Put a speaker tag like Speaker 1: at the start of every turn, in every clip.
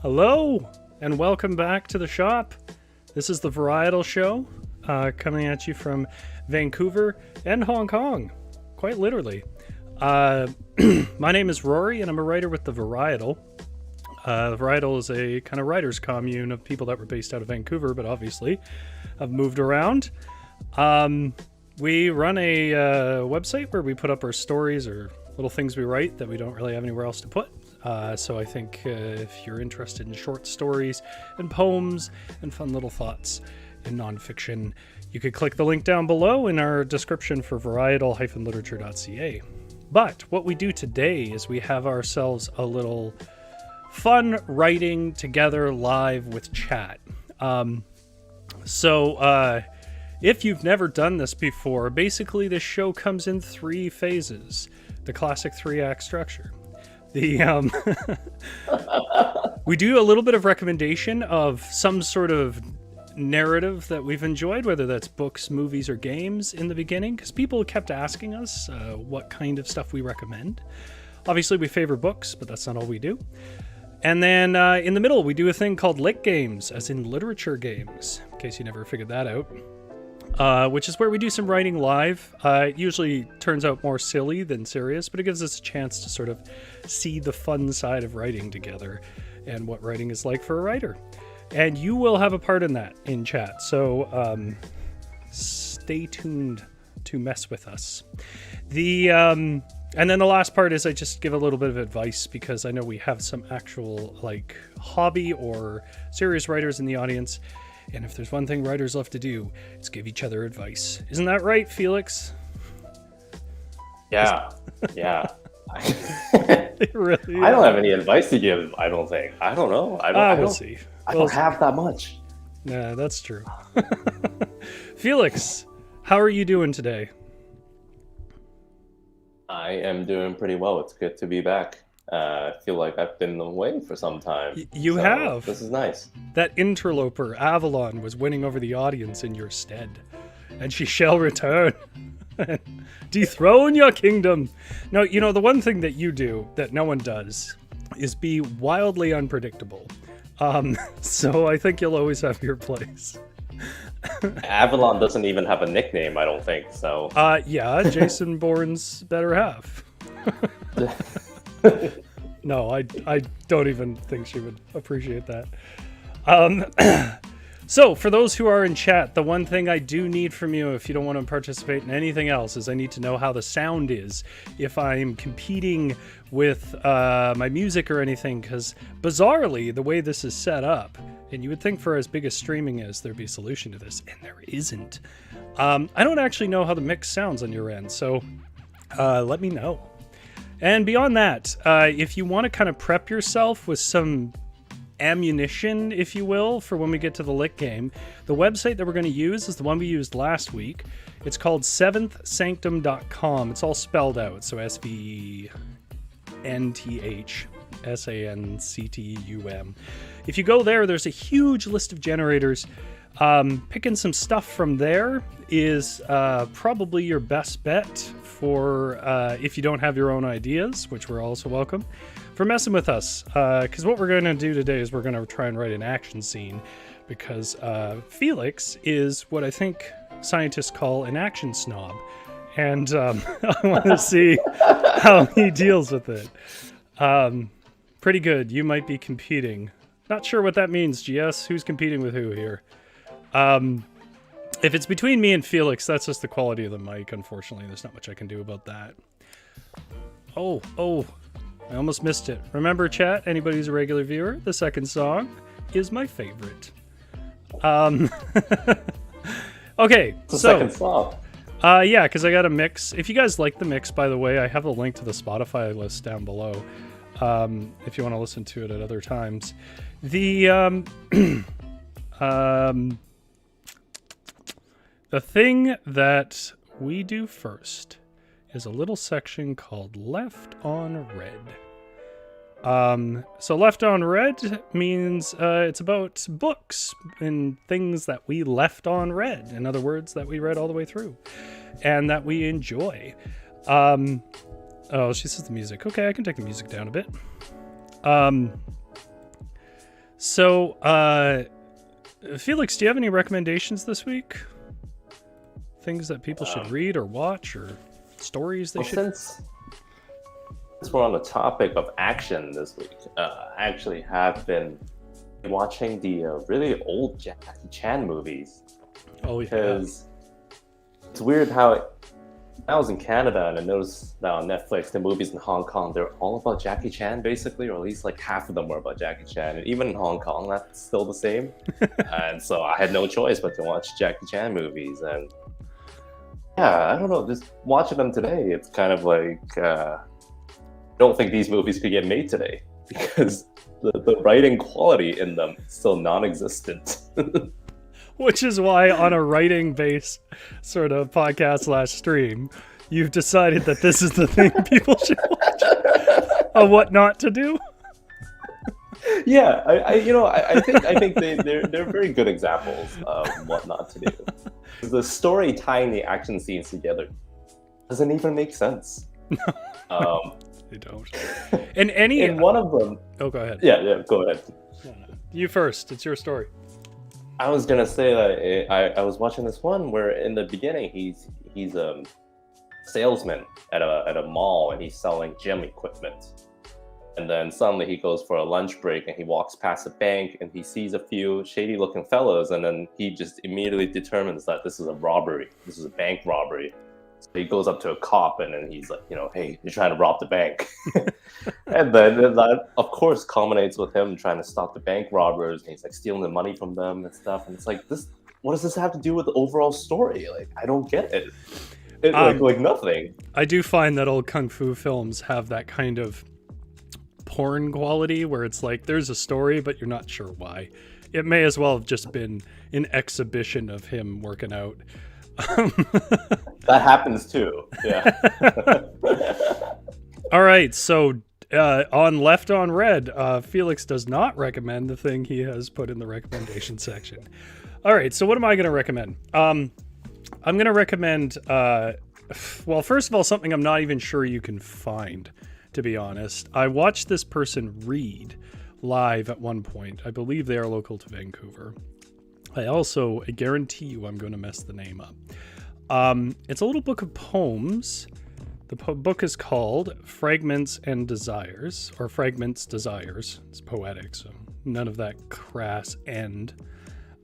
Speaker 1: Hello, and welcome back to the shop. This is the Varietal Show, coming at you from Vancouver and Hong Kong, quite literally. My name is Rory, and I'm a writer with the Varietal. The Varietal is a kind of writers' commune of people that were based out of Vancouver, but obviously have moved around. We run a website where we put up our stories or little things we write that we don't really have anywhere else to put. So I think if you're interested in short stories and poems and fun little thoughts in nonfiction, you could click the link down below in our description for varietal-literature.ca. But what we do today is we have ourselves a little fun writing together live with chat. If you've never done this before, basically this show comes in three phases. The classic 3-act structure. We do a little bit of recommendation of some sort of narrative that we've enjoyed, whether that's books, movies, or games in the beginning, because people kept asking us what kind of stuff we recommend. Obviously, we favor books, but that's not all we do. And then in the middle, we do a thing called lit games, as in literature games, in case you never figured that out. Which is where we do some writing live. It usually turns out more silly than serious, but it gives us a chance to sort of see the fun side of writing together and what writing is like for a writer. And you will have a part in that in chat, so stay tuned to mess with us. And then the last part is I just give a little bit of advice, because I know we have some actual like hobby or serious writers in the audience. And if there's one thing writers love to do, it's give each other advice. Isn't that right, Felix?
Speaker 2: Yeah.
Speaker 1: Really
Speaker 2: I don't have any advice to give, I don't think. I don't know.
Speaker 1: We'll see.
Speaker 2: I don't have that much.
Speaker 1: Yeah, that's true. Felix, how are you doing today?
Speaker 2: I am doing pretty well. It's good to be back. I feel like I've been away for some time.
Speaker 1: You have.
Speaker 2: This is nice.
Speaker 1: That interloper, Avalon, was winning over the audience in your stead. And she shall return. Dethrone your kingdom. No, you know, the one thing that you do that no one does is be wildly unpredictable. So I think you'll always have your place.
Speaker 2: Avalon doesn't even have a nickname, I don't think, so.
Speaker 1: Yeah, Jason Bourne's better half. No, I don't even think she would appreciate that. So, for those who are in chat, the one thing I do need from you, if you don't want to participate in anything else, is I need to know how the sound is. If I'm competing with my music or anything, because bizarrely, the way this is set up, and you would think for as big as streaming is, there'd be a solution to this, and there isn't. I don't actually know how the mix sounds on your end, so let me know. And beyond that, if you want to kind of prep yourself with some ammunition, if you will, for when we get to the lit game, the website that we're going to use is the one we used last week. It's called seventhsanctum.com. It's all spelled out, so SVNTHSANCTUM. If you go there, there's a huge list of generators. Picking some stuff from there is probably your best bet for if you don't have your own ideas, which we're also welcome, for messing with us. Because what we're going to do today is we're going to try and write an action scene, because Felix is what I think scientists call an action snob. And I want to see how he deals with it. Pretty good. You might be competing. Not sure what that means, GS. Who's competing with who here? If it's between me and Felix, that's just the quality of the mic, unfortunately. There's not much I can do about that. Oh, I almost missed it. Remember, chat, anybody who's a regular viewer, the second song is my favorite. Okay,
Speaker 2: it's the second song.
Speaker 1: Yeah, because I got a mix. If you guys like the mix, by the way, I have a link to the Spotify list down below, if you want to listen to it at other times. The thing that we do first is a little section called Left on Red. So Left on Red means it's about books and things that we left on read. In other words, that we read all the way through and that we enjoy. Oh, she says the music. Okay, I can take the music down a bit. So, Felix, do you have any recommendations this week? Things that people should read or watch, or stories they should...
Speaker 2: Since we're on the topic of action this week, I actually have been watching the really old Jackie Chan movies.
Speaker 1: Oh, yeah.
Speaker 2: Because it's weird how I was in Canada and I noticed that on Netflix, the movies in Hong Kong, they're all about Jackie Chan, basically, or at least like half of them were about Jackie Chan. And even in Hong Kong, that's still the same. And so I had no choice but to watch Jackie Chan movies. And yeah, I don't know, just watching them today, it's kind of like, I don't think these movies could get made today because the writing quality in them is still non-existent.
Speaker 1: Which is why on a writing-based sort of podcast/stream, you've decided that this is the thing people should watch. What not to do?
Speaker 2: Yeah, I think they're very good examples of what not to do. The story tying the action scenes together doesn't even make sense.
Speaker 1: They don't. And in
Speaker 2: one of them.
Speaker 1: Oh, go ahead.
Speaker 2: Yeah, go ahead.
Speaker 1: No. You first. It's your story.
Speaker 2: I was gonna say that I was watching this one where in the beginning he's a salesman at a mall and he's selling gym equipment, and then suddenly he goes for a lunch break and he walks past a bank and he sees a few shady looking fellows, and then he just immediately determines that this is a robbery. This is a bank robbery. So he goes up to a cop and then he's like, hey, you're trying to rob the bank. And then that, of course, culminates with him trying to stop the bank robbers. And he's like stealing the money from them and stuff. And it's like, what does this have to do with the overall story? Like, I don't get it. Like nothing.
Speaker 1: I do find that old kung fu films have that kind of porn quality where it's like there's a story, but you're not sure why. It may as well have just been an exhibition of him working out.
Speaker 2: That happens too. Yeah.
Speaker 1: All right. So on Left on Red, Felix does not recommend the thing he has put in the recommendation section. All right. So what am I going to recommend? I'm going to recommend, well, first of all, something I'm not even sure you can find, to be honest. I watched this person read live at one point. I believe they are local to Vancouver. I guarantee you I'm going to mess the name up. It's a little book of poems. The book is called Fragments and Desires, or Fragments Desires. It's poetic, so none of that crass end.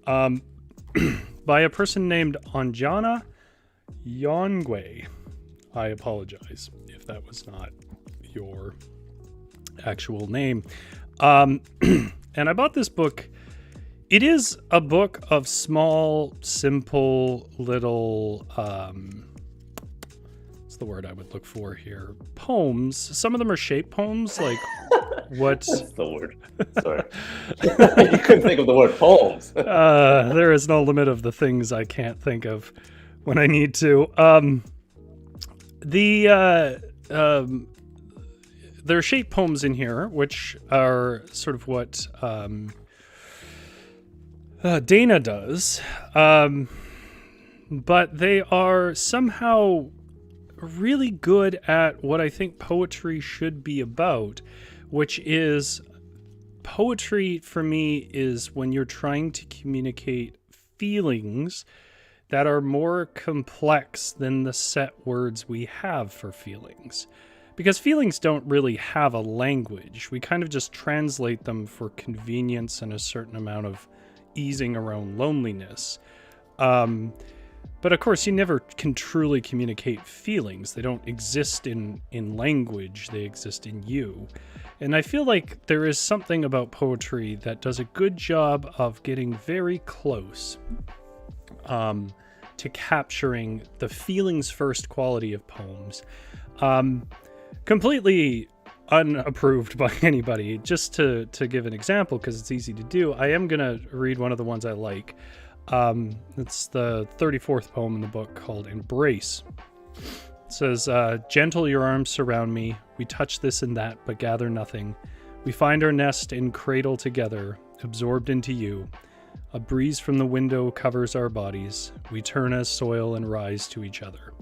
Speaker 1: By a person named Onjana Yawnghwe. I apologize if that was not your actual name. And I bought this book. It is a book of small, simple, little, what's the word I would look for here? Poems. Some of them are shape poems, like what?
Speaker 2: What's the word? Sorry. You couldn't think of the word poems.
Speaker 1: There is no limit of the things I can't think of when I need to. There are shape poems in here, which are sort of what Dana does, but they are somehow really good at what I think poetry should be about, which is poetry for me is when you're trying to communicate feelings that are more complex than the set words we have for feelings. Because feelings don't really have a language. We kind of just translate them for convenience and a certain amount of easing around loneliness. But of course, you never can truly communicate feelings. They don't exist in language. They exist in you. And I feel like there is something about poetry that does a good job of getting very close to capturing the feelings first quality of poems. Completely unapproved by anybody. Just to give an example, because it's easy to do, I am going to read one of the ones I like. It's the 34th poem in the book called Embrace. It says, gentle your arms surround me. We touch this and that, but gather nothing. We find our nest and cradle together, absorbed into you. A breeze from the window covers our bodies. We turn as soil and rise to each other.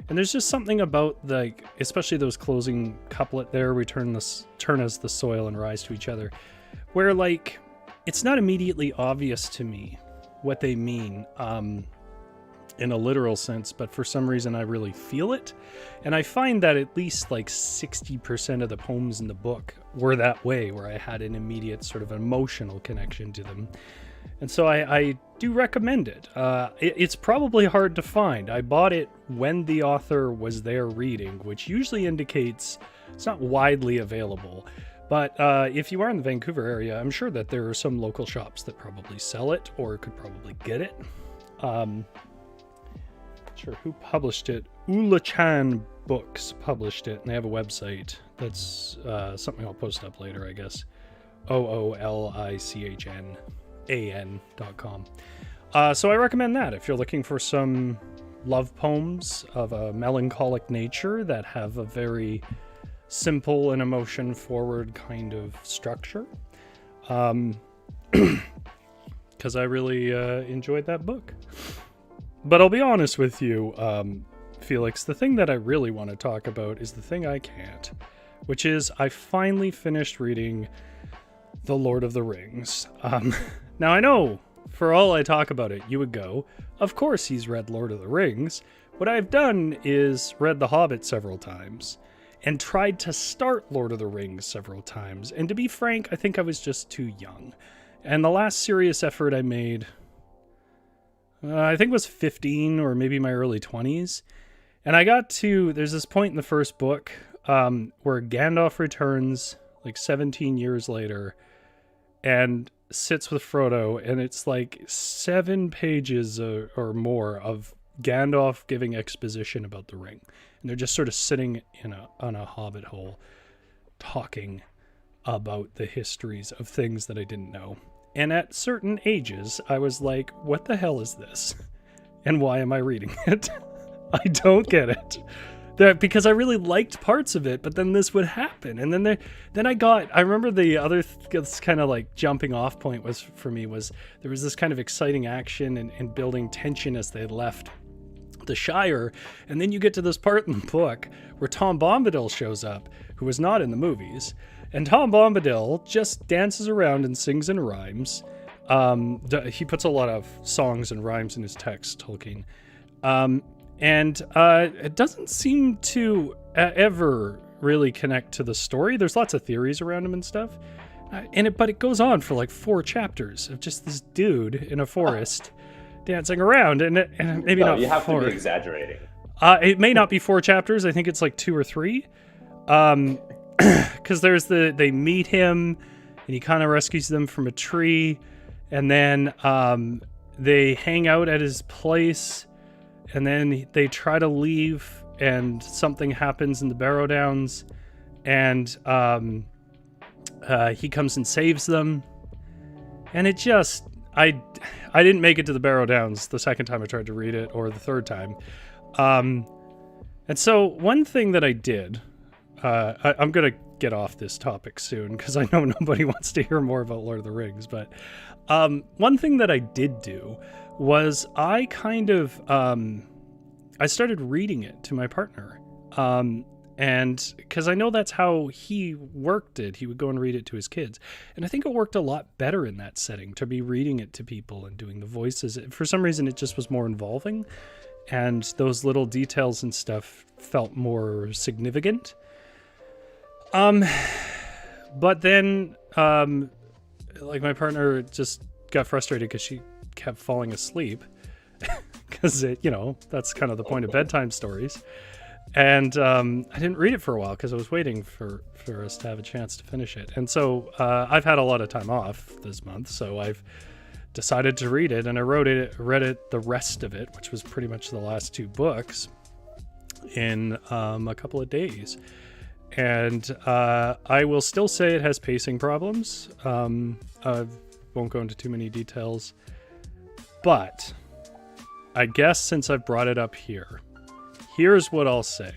Speaker 1: And there's just something about, like, especially those closing couplet there, we turn as the soil and rise to each other, where, like, it's not immediately obvious to me what they mean in a literal sense, but for some reason I really feel it. And I find that at least like 60% of the poems in the book were that way, where I had an immediate sort of emotional connection to them. And so I do recommend it. It's probably hard to find. I bought it when the author was there reading, which usually indicates it's not widely available. But if you are in the Vancouver area, I'm sure that there are some local shops that probably sell it or could probably get it. Not sure who published it. Ula-chan Books published it, and they have a website. That's something I'll post up later, I guess. OOLICHNAN.com. So I recommend that if you're looking for some love poems of a melancholic nature that have a very simple and emotion forward kind of structure. Because I really enjoyed that book. But I'll be honest with you, Felix, the thing that I really want to talk about is the thing I can't, which is I finally finished reading The Lord of the Rings. Now I know, for all I talk about it, you would go, of course he's read Lord of the Rings. What I've done is read The Hobbit several times, and tried to start Lord of the Rings several times. And to be frank, I think I was just too young. And the last serious effort I made, I think was 15 or maybe my early 20s. And I got to, there's this point in the first book where Gandalf returns like 17 years later and sits with Frodo, and it's like 7 pages or more of Gandalf giving exposition about the ring. And they're just sort of sitting on a hobbit hole talking about the histories of things that I didn't know. And at certain ages, I was like, what the hell is this? And why am I reading it? I don't get it. Because I really liked parts of it, but then this would happen. And then I remember the other kind of like jumping off point for me was there was this kind of exciting action and building tension as they had left the Shire, and then you get to this part in the book where Tom Bombadil shows up, who was not in the movies, and Tom Bombadil just dances around and sings and rhymes. He puts a lot of songs and rhymes in his text, Tolkien, and it doesn't seem to ever really connect to the story. There's lots of theories around him and stuff, but it goes on for like 4 chapters of just this dude in a forest dancing around, and maybe not.
Speaker 2: You have
Speaker 1: 4.
Speaker 2: to be exaggerating.
Speaker 1: It may not be 4 chapters. I think it's like 2 or 3. Because they meet him, and he kind of rescues them from a tree, and then they hang out at his place, and then they try to leave, and something happens in the Barrow Downs, and he comes and saves them, and it just. I didn't make it to the Barrow Downs the second time I tried to read it, or the third time. And so one thing that I did, I'm going to get off this topic soon because I know nobody wants to hear more about Lord of the Rings, but one thing that I did do was I kind of, I started reading it to my partner. And because I know that's how he worked it, he would go and read it to his kids. And I think it worked a lot better in that setting, to be reading it to people and doing the voices. For some reason, it just was more involving. And those little details and stuff felt more significant. But then, like, my partner just got frustrated because she kept falling asleep. Because, that's kind of the point of bedtime stories. And I didn't read it for a while because I was waiting for us to have a chance to finish it. And so I've had a lot of time off this month, so I've decided to read it. And I read it, the rest of it, which was pretty much the last 2 books, in a couple of days. And I will still say it has pacing problems. I won't go into too many details. But I guess since I've brought it up here, here's what I'll say.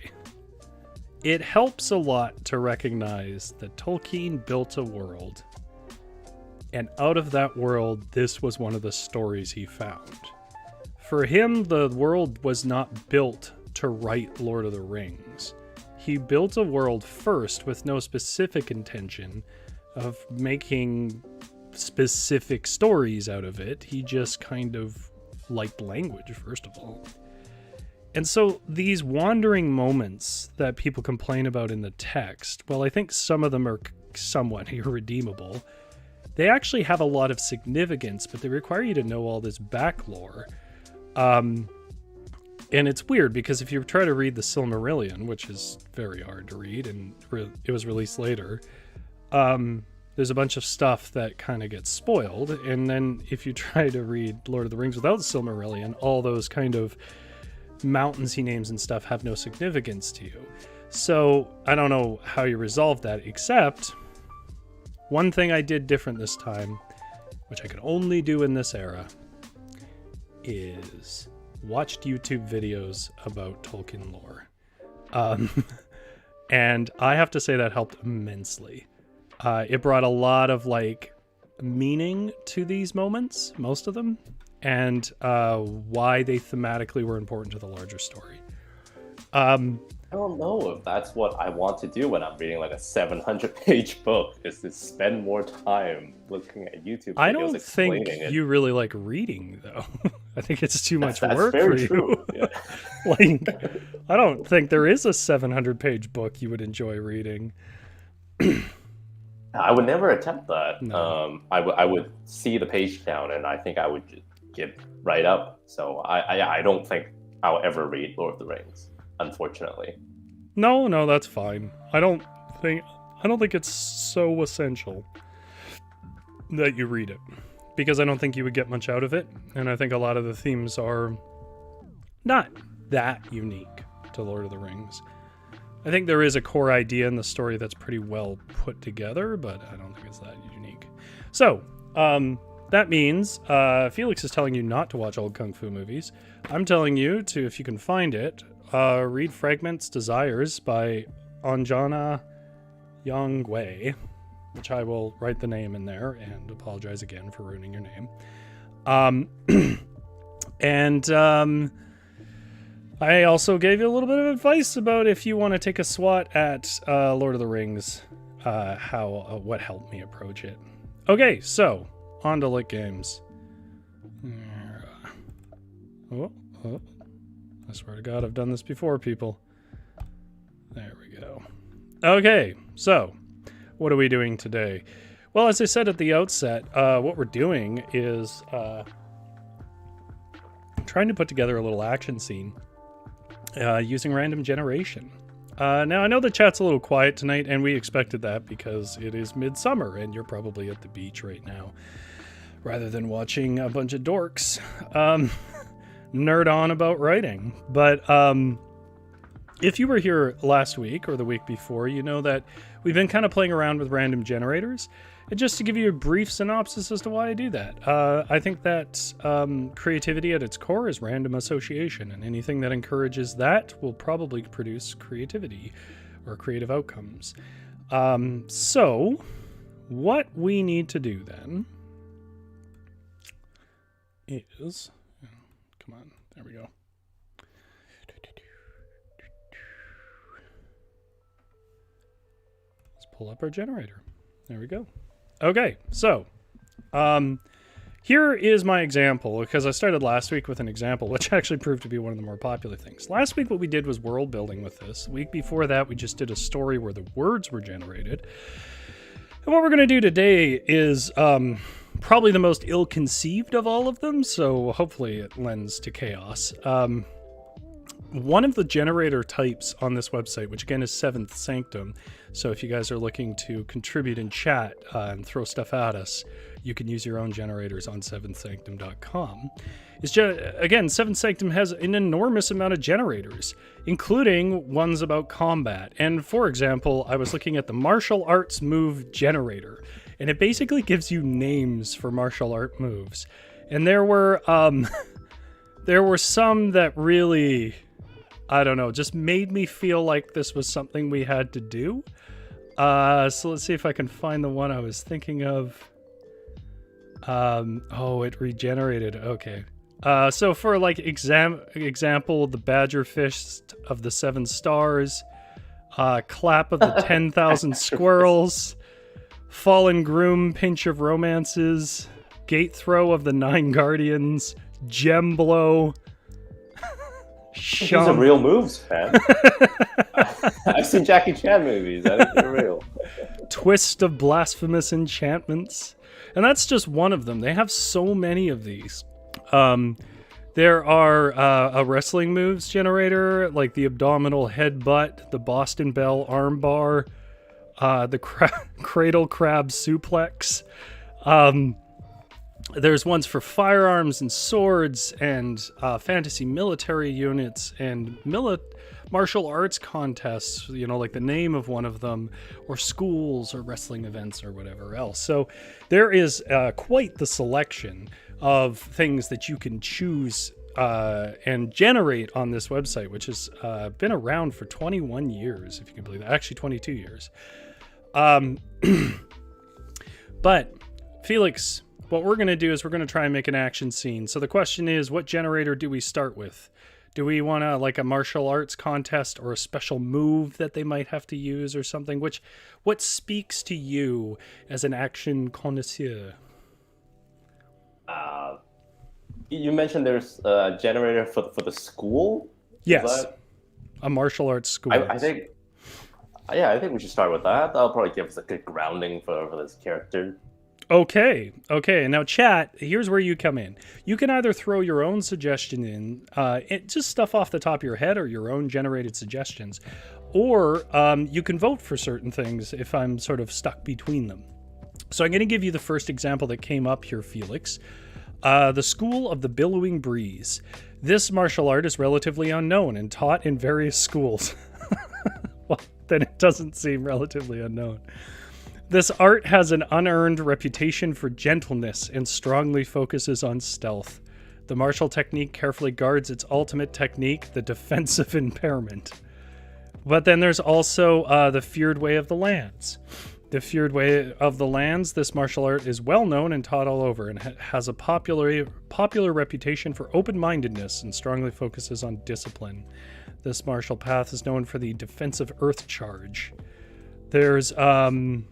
Speaker 1: It helps a lot to recognize that Tolkien built a world, and out of that world, this was one of the stories he found. For him, the world was not built to write Lord of the Rings. He built a world first with no specific intention of making specific stories out of it. He just kind of liked language, first of all. And so these wandering moments that people complain about in the text, well, I think some of them are somewhat irredeemable. They actually have a lot of significance, but they require you to know all this back lore. And it's weird because if you try to read the Silmarillion, which is very hard to read, and it was released later, there's a bunch of stuff that kind of gets spoiled. And then if you try to read Lord of the Rings without the Silmarillion, all those kind of mountains he names and stuff have no significance to you. So I don't know how you resolve that, except one thing I did different this time, which I could only do in this era, is watched YouTube videos about Tolkien lore. And I have to say that helped immensely. It brought a lot of like meaning to these moments, most of them, and why they thematically were important to the larger story.
Speaker 2: I don't know if that's what I want to do when I'm reading like a 700-page book, is to spend more time looking at YouTube videos.
Speaker 1: I don't think you really like reading, though. I think it's too much work for you.
Speaker 2: True. Yeah.
Speaker 1: Like, I don't think there is a 700-page book you would enjoy reading.
Speaker 2: I would never attempt that.
Speaker 1: No.
Speaker 2: I would see the page count and I think I would just give right up. So I don't think I'll ever read Lord of the Rings, unfortunately.
Speaker 1: No, that's fine. I don't think it's so essential that you read it, because I don't think you would get much out of it, and I think a lot of the themes are not that unique to Lord of the Rings. I think there is a core idea in the story that's pretty well put together, but I don't think it's that unique. So, that means Felix is telling you not to watch old Kung Fu movies. I'm telling you to, if you can find it, read Fragments, Desires by Onjana Yawnghwe, which I will write the name in there and apologize again for ruining your name. I also gave you a little bit of advice about if you want to take a swat at Lord of the Rings, what helped me approach it. Okay, so on to Lit Games. Oh, I swear to God, I've done this before, people. There we go. Okay, so what are we doing today? Well, as I said at the outset, what we're doing is trying to put together a little action scene using random generation. Now, I know the chat's a little quiet tonight, and we expected that because it is midsummer, and you're probably at the beach right now, rather than watching a bunch of dorks nerd on about writing. But if you were here last week or the week before, you know that we've been kind of playing around with random generators. And just to give you a brief synopsis as to why I do that, I think that creativity at its core is random association, and anything that encourages that will probably produce creativity or creative outcomes. So what we need to do then is, come on, there we go. Let's pull up our generator. There we go. Okay, so here is my example, because I started last week with an example, which actually proved to be one of the more popular things. Last week, what we did was world building with this. The week before that, we just did a story where the words were generated. And what we're going to do today is probably the most ill-conceived of all of them, so hopefully it lends to chaos. One of the generator types on this website, which again is Seventh Sanctum, so if you guys are looking to contribute in chat and throw stuff at us, you can use your own generators on seventhsanctum.com. Again, Seventh Sanctum has an enormous amount of generators, including ones about combat. And for example, I was looking at the martial arts move generator, and it basically gives you names for martial art moves. And there were some that really, I don't know, just made me feel like this was something we had to do. So let's see if I can find the one I was thinking of. Oh, it regenerated. Okay. So for like example, the Badger Fist of the 7 Stars, Clap of the 10,000 Squirrels, Fallen Groom, Pinch of Romances, Gate Throw of the Nine Guardians, Gem Blow.
Speaker 2: These are real moves, man. I've seen Jackie Chan movies. I think they're real.
Speaker 1: Twist of Blasphemous Enchantments. And that's just one of them. They have so many of these. There are a wrestling moves generator, like the abdominal headbutt, the Boston Bell armbar, the cradle crab suplex. There's ones for firearms and swords and fantasy military units and martial arts contests, like the name of one of them, or schools or wrestling events or whatever else. So there is quite the selection of things that you can choose and generate on this website, which has been around for 21 years, if you can believe that. Actually, 22 years. But, Felix, what we're going to do is we're going to try and make an action scene. So the question is, what generator do we start with? Do we want to, like, a martial arts contest or a special move that they might have to use or something? What speaks to you as an action connoisseur?
Speaker 2: You mentioned there's a generator for the school?
Speaker 1: Yes. A martial arts school.
Speaker 2: I think we should start with that. That'll probably give us a good grounding for this character.
Speaker 1: Okay. Now, chat, here's where you come in. You can either throw your own suggestion in, just stuff off the top of your head or your own generated suggestions, or you can vote for certain things if I'm sort of stuck between them. So I'm going to give you the first example that came up here, Felix. The School of the Billowing Breeze. This martial art is relatively unknown and taught in various schools. Well, then it doesn't seem relatively unknown. This art has an unearned reputation for gentleness and strongly focuses on stealth. The martial technique carefully guards its ultimate technique, the defensive impairment. But then there's also the Feared Way of the Lands. The Feared Way of the Lands, this martial art is well known and taught all over and has a popular reputation for open-mindedness and strongly focuses on discipline. This martial path is known for the defensive earth charge. There's the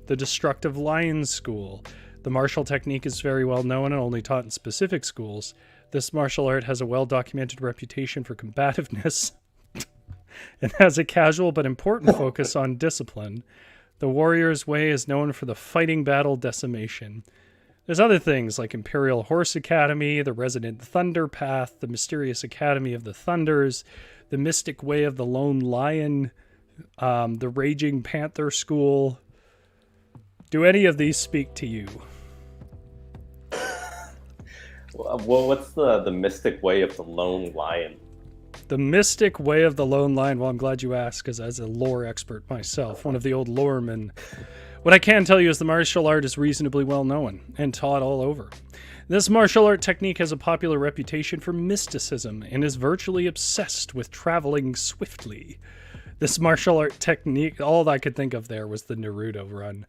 Speaker 1: Destructive Lion School. The martial technique is very well known and only taught in specific schools. This martial art has a well-documented reputation for combativeness and has a casual but important focus on discipline. The Warrior's Way is known for the fighting battle decimation. There's other things like Imperial Horse Academy, the Resident Thunder Path, the Mysterious Academy of the Thunders, the Mystic Way of the Lone Lion, the Raging Panther School. Do any of these speak to you?
Speaker 2: Well, what's the Mystic Way of the Lone Lion?
Speaker 1: The Mystic Way of the Lone Lion. Well, I'm glad you asked, because as a lore expert myself, one of the old loremen, what I can tell you is the martial art is reasonably well known and taught all over. This martial art technique has a popular reputation for mysticism and is virtually obsessed with traveling swiftly. This martial art technique, all I could think of there was the Naruto run.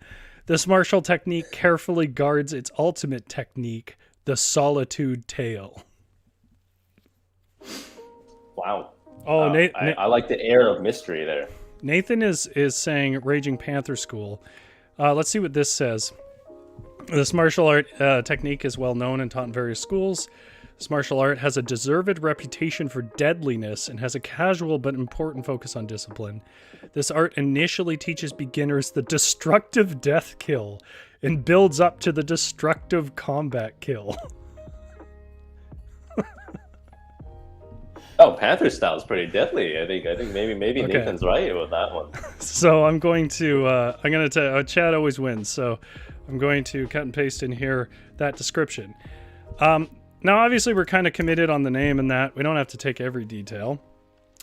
Speaker 1: This martial technique carefully guards its ultimate technique, the Solitude Tail.
Speaker 2: Wow.
Speaker 1: Oh,
Speaker 2: I like the air of mystery there.
Speaker 1: Nathan is saying Raging Panther School. Let's see what this says. This martial art technique is well known and taught in various schools. This martial art has a deserved reputation for deadliness and has a casual but important focus on discipline. This art initially teaches beginners the destructive death kill and builds up to the destructive combat kill.
Speaker 2: Oh, Panther style is pretty deadly. I think maybe
Speaker 1: Okay.
Speaker 2: Nathan's right with that one.
Speaker 1: So I'm going to Chad always wins. So I'm going to cut and paste in here that description. Now, obviously, we're kind of committed on the name and that. We don't have to take every detail.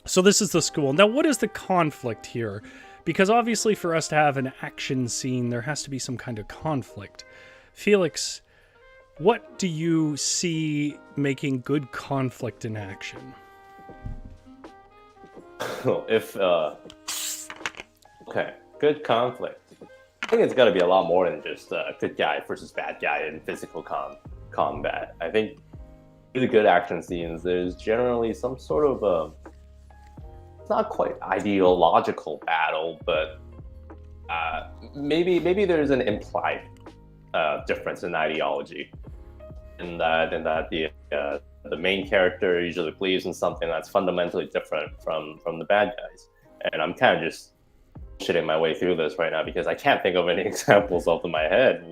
Speaker 1: So this is the school. Now, what is the conflict here? Because obviously, for us to have an action scene, there has to be some kind of conflict. Felix, what do you see making good conflict in action?
Speaker 2: Good conflict. I think it's got to be a lot more than just good guy versus bad guy in physical combat. I think really good action scenes, there's generally some sort of it's not quite ideological battle, but Maybe there's an implied difference in ideology, in that the main character usually believes in something that's fundamentally different from the bad guys. And I'm kind of just shitting my way through this right now because I can't think of any examples off of my head.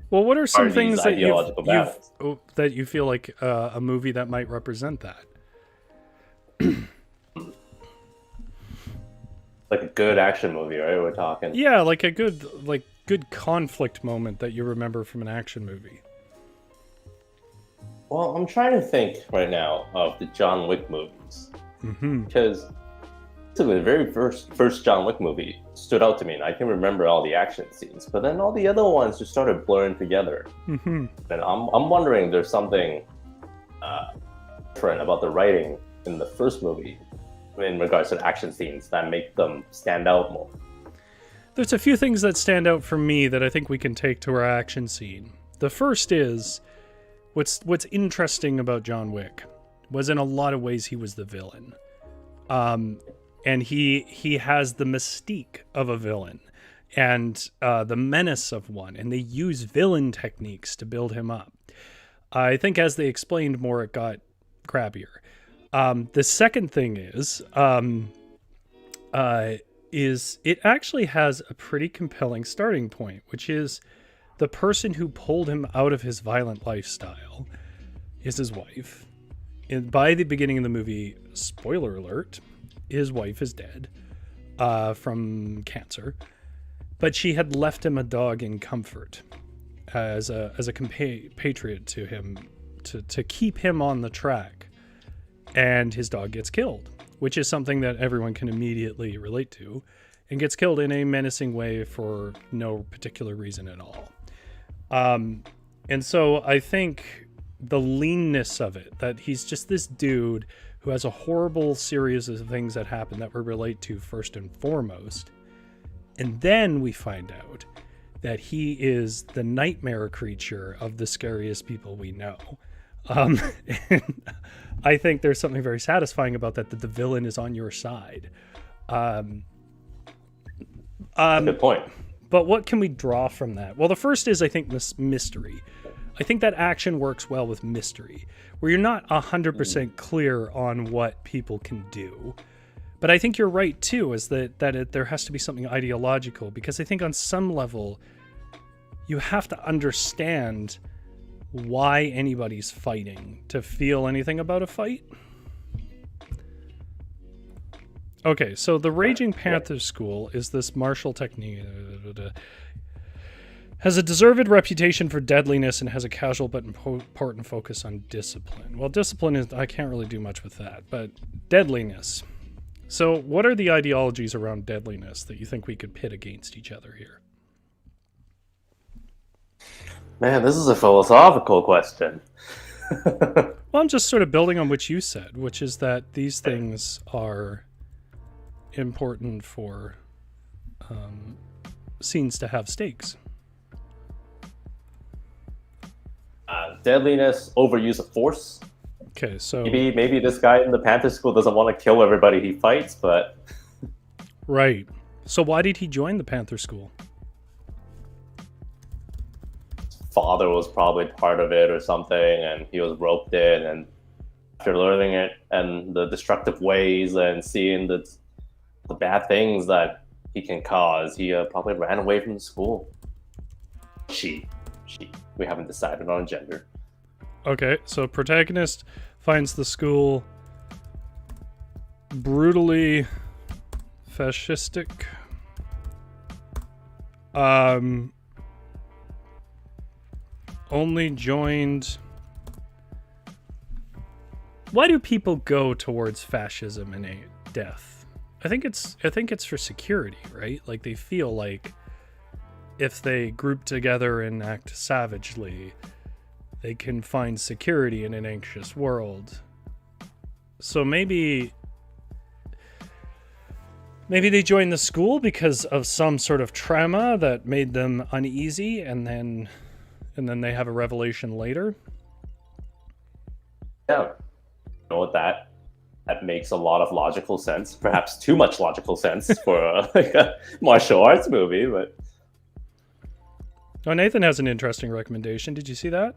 Speaker 1: Well, what are some
Speaker 2: these
Speaker 1: things that
Speaker 2: ideological battles?
Speaker 1: that you feel like a movie that might represent that?
Speaker 2: Like a good action movie, right? We're talking.
Speaker 1: Yeah, like a good conflict moment that you remember from an action movie.
Speaker 2: Well, I'm trying to think right now of the John Wick movies because the very first John Wick movie stood out to me, and I can remember all the action scenes. But then all the other ones just started blurring together, and I'm wondering if there's something different about the writing in the first movie in regards to the action scenes that make them stand out more.
Speaker 1: There's a few things that stand out for me that I think we can take to our action scene. The first is what's interesting about John Wick was in a lot of ways he was the villain. And he has the mystique of a villain and the menace of one, and they use villain techniques to build him up. I think as they explained more, it got crappier. The second thing is it actually has a pretty compelling starting point, which is the person who pulled him out of his violent lifestyle is his wife. And by the beginning of the movie, spoiler alert, his wife is dead from cancer, but she had left him a dog in comfort as a compatriot to him to keep him on the track. And his dog gets killed, which is something that everyone can immediately relate to, and gets killed in a menacing way for no particular reason at all. And so I think the leanness of it, that he's just this dude who has a horrible series of things that happen that we relate to first and foremost. And then we find out that he is the nightmare creature of the scariest people we know. And I think there's something very satisfying about that the villain is on your side.
Speaker 2: Good point.
Speaker 1: But what can we draw from that? Well, the first is, I think, this mystery. I think that action works well with mystery, where you're not 100% clear on what people can do. But I think you're right, too, is that there has to be something ideological, because I think on some level, you have to understand why anybody's fighting to feel anything about a fight. Okay, so the Raging Panther School is this martial technique. Has a deserved reputation for deadliness and has a casual but important focus on discipline. Well, discipline is, I can't really do much with that, but deadliness. So what are the ideologies around deadliness that you think we could pit against each other here?
Speaker 2: Man, this is a philosophical question.
Speaker 1: Well, I'm just sort of building on what you said, which is that these things are important for scenes to have stakes.
Speaker 2: Deadliness, overuse of force.
Speaker 1: Okay, so
Speaker 2: maybe this guy in the Panther School doesn't want to kill everybody he fights, but
Speaker 1: right. So why did he join the Panther School?
Speaker 2: Father was probably part of it or something, and he was roped in, and after learning it and the destructive ways and seeing the bad things that he can cause, he probably ran away from the school. She. We haven't decided on gender.
Speaker 1: Okay, so protagonist finds the school brutally fascistic. Only joined. Why do people go towards fascism and death? I think it's for security, right? Like they feel like if they group together and act savagely, they can find security in an anxious world. So maybe they joined the school because of some sort of trauma that made them uneasy, and then they have a revelation later.
Speaker 2: Yeah, you know what that that makes a lot of logical sense, perhaps too much logical sense for like a martial arts movie. But
Speaker 1: Oh, Nathan has an interesting recommendation. Did you see that?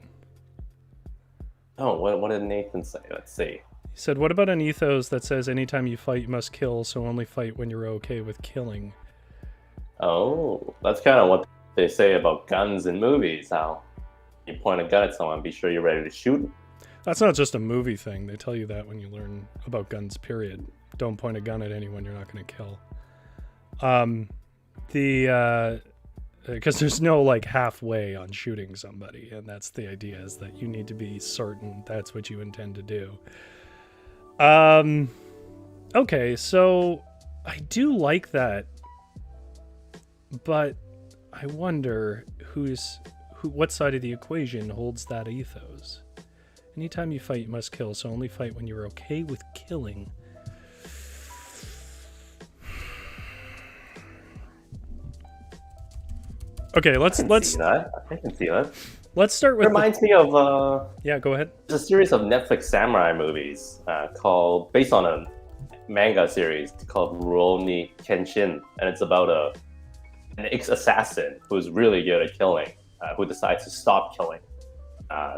Speaker 2: oh, what did Nathan say? Let's see.
Speaker 1: He said, what about an ethos that says anytime you fight, you must kill, so only fight when you're okay with killing?
Speaker 2: Oh, that's kind of what they say about guns in movies. How you point a gun at someone, be sure you're ready to shoot.
Speaker 1: That's not just a movie thing. They tell you that when you learn about guns, period. Don't point a gun at anyone you're not going to kill. Because there's no like halfway on shooting somebody, and that's the idea, is that you need to be certain that's what you intend to do. Okay, so I do like that, but I wonder what side of the equation holds that ethos. Anytime you fight, you must kill, so only fight when you're okay with killing. Okay, let's
Speaker 2: See that. I can see that.
Speaker 1: let's start with
Speaker 2: It reminds me of
Speaker 1: yeah, go ahead.
Speaker 2: there's a series of Netflix samurai movies based on a manga series called Rurouni Kenshin, and it's about an ex-assassin who's really good at killing, who decides to stop killing.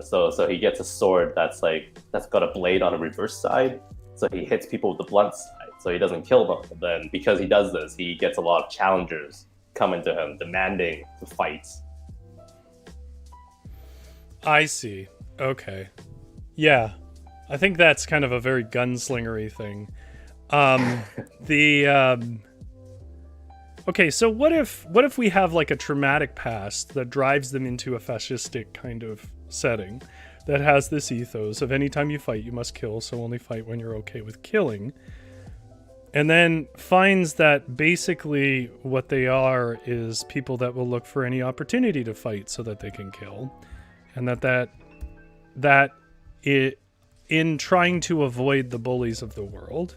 Speaker 2: So he gets a sword that's got a blade on the reverse side, so he hits people with the blunt side, so he doesn't kill them. But then because he does this, he gets a lot of challengers coming to him demanding to fight.
Speaker 1: I see. Okay. Yeah. I think that's kind of a very gunslingery thing. Okay, so what if we have like a traumatic past that drives them into a fascistic kind of setting that has this ethos of anytime you fight, you must kill, so only fight when you're okay with killing. And then finds that basically what they are is people that will look for any opportunity to fight so that they can kill. And that in trying to avoid the bullies of the world,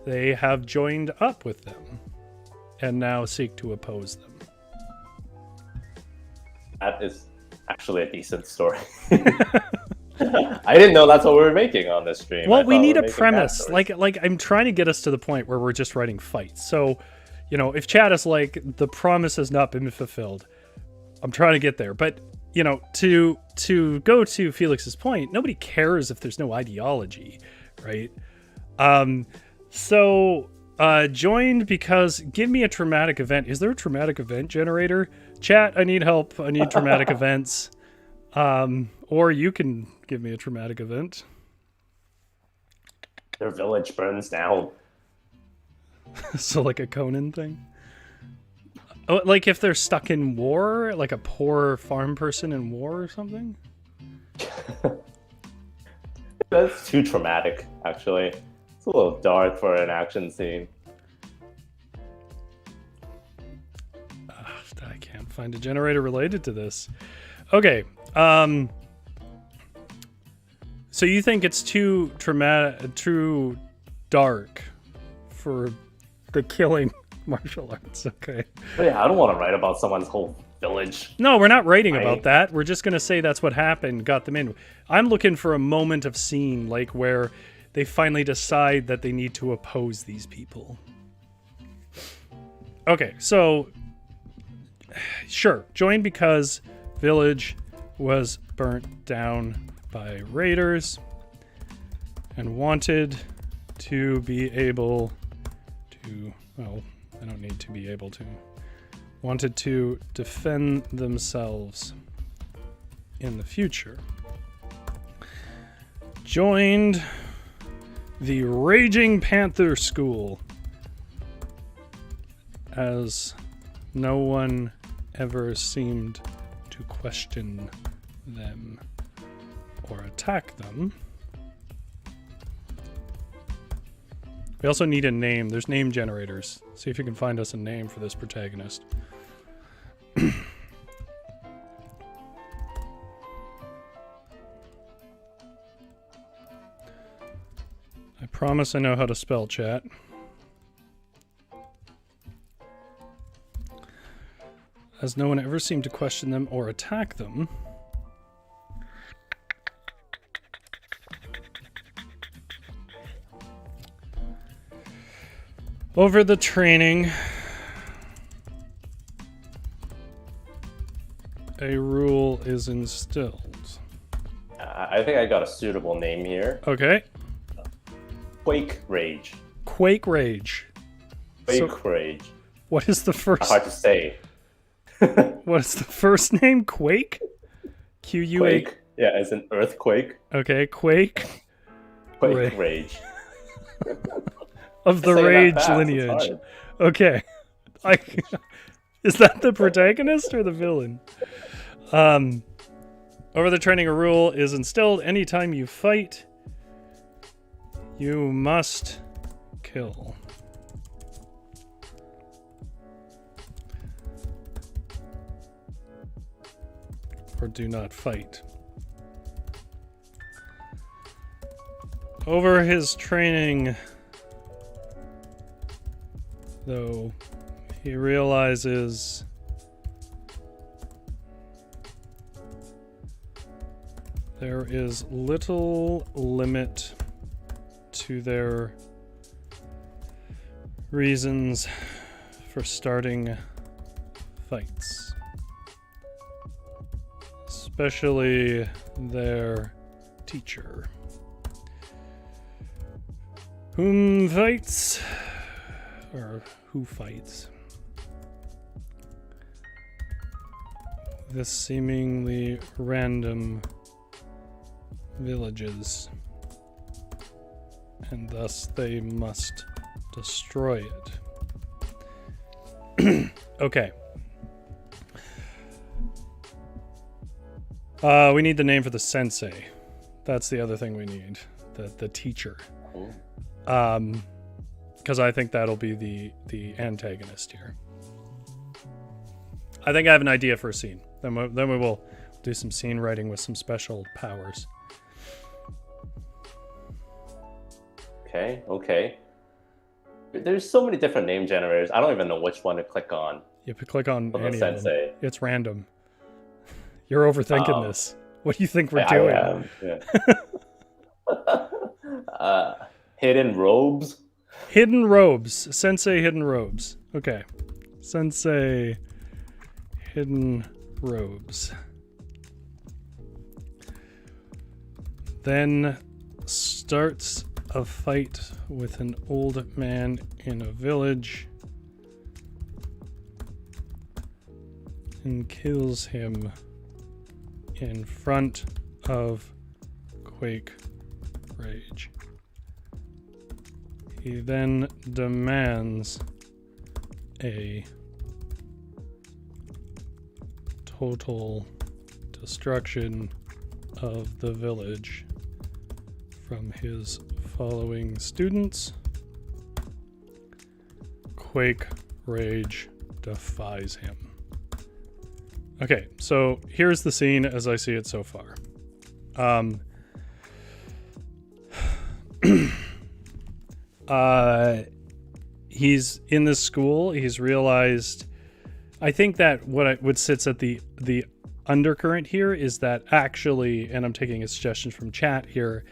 Speaker 1: they have joined up with them and now seek to oppose them.
Speaker 2: That is actually a decent story. I didn't know that's what we were making on this stream.
Speaker 1: Well, we need a premise. Like I'm trying to get us to the point where we're just writing fights. So, if chat is like, the promise has not been fulfilled, I'm trying to get there. But, to go to Felix's point, nobody cares if there's no ideology, right? Joined because give me a traumatic event. Is there a traumatic event generator? Chat, I need help. I need traumatic events. Or you can give me a traumatic event.
Speaker 2: Their village burns down.
Speaker 1: So like a Conan thing? Oh, like if they're stuck in war, like a poor farm person in war or something?
Speaker 2: That's too traumatic, actually. It's a little dark for an action scene.
Speaker 1: I can't find a generator related to this. Okay. So you think it's too traumatic, too dark for the killing martial arts? Okay.
Speaker 2: But yeah, I don't want to write about someone's whole village.
Speaker 1: No, we're not writing about that. We're just going to say that's what happened, got them in. I'm looking for a moment of scene, like where they finally decide that they need to oppose these people. Okay, so sure, joined because village was burnt down by raiders and wanted to be able to, well, I don't need to be able to, wanted to defend themselves in the future. Joined the Raging Panther School, as no one ever seemed to question them or attack them. We also need a name. There's name generators. See if you can find us a name for this protagonist. I promise I know how to spell, chat. As no one ever seemed to question them or attack them. Over the training, a rule is instilled.
Speaker 2: I think I got a suitable name here.
Speaker 1: Okay.
Speaker 2: Quake Rage.
Speaker 1: Quake Rage.
Speaker 2: Quake Rage.
Speaker 1: What is the first?
Speaker 2: Hard to say.
Speaker 1: What is the first name? Quake? Q-U-A.
Speaker 2: Quake. Yeah, as an earthquake.
Speaker 1: Okay, Quake.
Speaker 2: Quake Rage.
Speaker 1: Of the Rage lineage. Okay. Is that the protagonist or the villain? Over the training, a rule is instilled. Anytime you fight, you must kill. Or do not fight. Over his training, though, he realizes there is little limit to their reasons for starting fights, especially their teacher, who fights this seemingly random villages, and thus they must destroy it. Okay. We need the name for the sensei. That's the other thing we need. The teacher. Because I think that'll be the antagonist here. I think I have an idea for a scene. Then we will do some scene writing with some special powers.
Speaker 2: Okay. There's so many different name generators. I don't even know which one to click on.
Speaker 1: You have to click on any
Speaker 2: the
Speaker 1: of them. It's random. You're overthinking this. What do you think we're doing?
Speaker 2: I am. Yeah. Hidden robes.
Speaker 1: Hidden robes. Sensei hidden robes. Okay. Sensei hidden robes. Then starts a fight with an old man in a village and kills him in front of Quake Rage. He then demands a total destruction of the village from his following students. Quake Rage defies him. Okay, so here's the scene as I see it so far. He's in this school. He's realized, I think that what sits at the undercurrent here is that actually, and I'm taking a suggestion from chat here,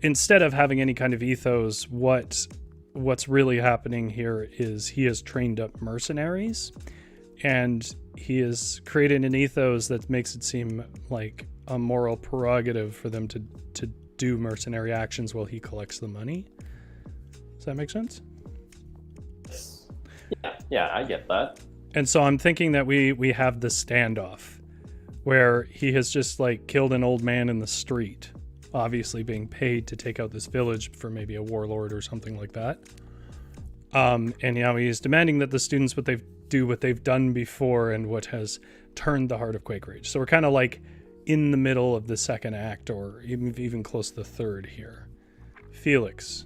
Speaker 1: instead of having any kind of ethos, what's really happening here is he has trained up mercenaries, and he has created an ethos that makes it seem like a moral prerogative for them to do mercenary actions while he collects the money. Does that make sense?
Speaker 2: Yeah, I get that.
Speaker 1: And so I'm thinking that we have the standoff where he has just like killed an old man in the street, obviously being paid to take out this village for maybe a warlord or something like that. And now he's demanding that the students do what they've done before and what has turned the heart of Quake Rage. So we're kind of like in the middle of the second act, or even close to the third here. Felix,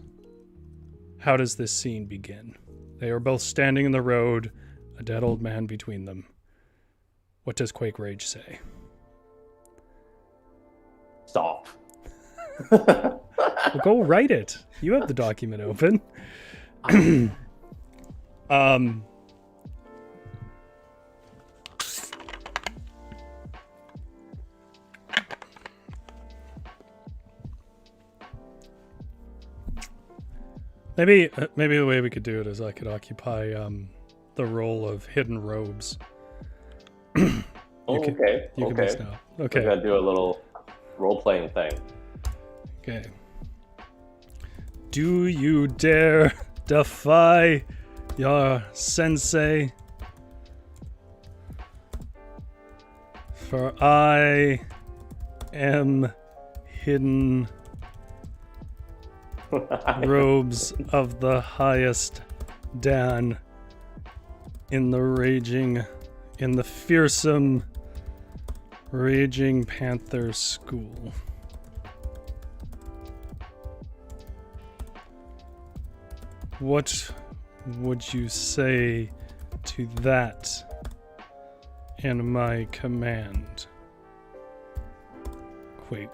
Speaker 1: how does this scene begin? They are both standing in the road, a dead old man between them. What does Quake Rage say?
Speaker 2: Stop.
Speaker 1: Well, go write it. You have the document open. Maybe the way we could do it is I could occupy the role of hidden robes.
Speaker 2: Okay.
Speaker 1: You can miss now. Okay.
Speaker 2: We're gonna do a little role-playing thing.
Speaker 1: Okay. Do you dare defy your sensei? For I am hidden robes of the highest Dan in the fearsome raging panther school. What would you say to that and my command? Quake.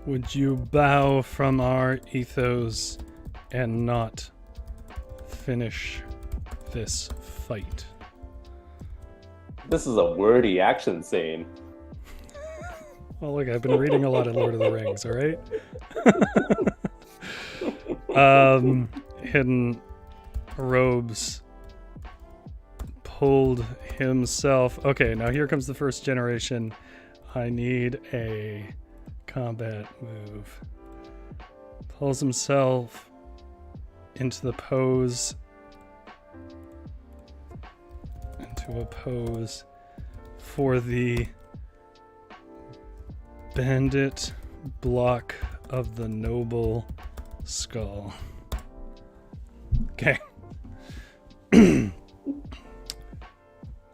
Speaker 1: Would you bow from our ethos and not finish this fight?
Speaker 2: This is a wordy action scene.
Speaker 1: Well, look, I've been reading a lot of Lord of the Rings, all right? Hidden robes pulled himself. Okay, now here comes the first generation. I need a combat move. Pulls himself into the pose. Into a pose for the bandit block of the noble skull. Okay.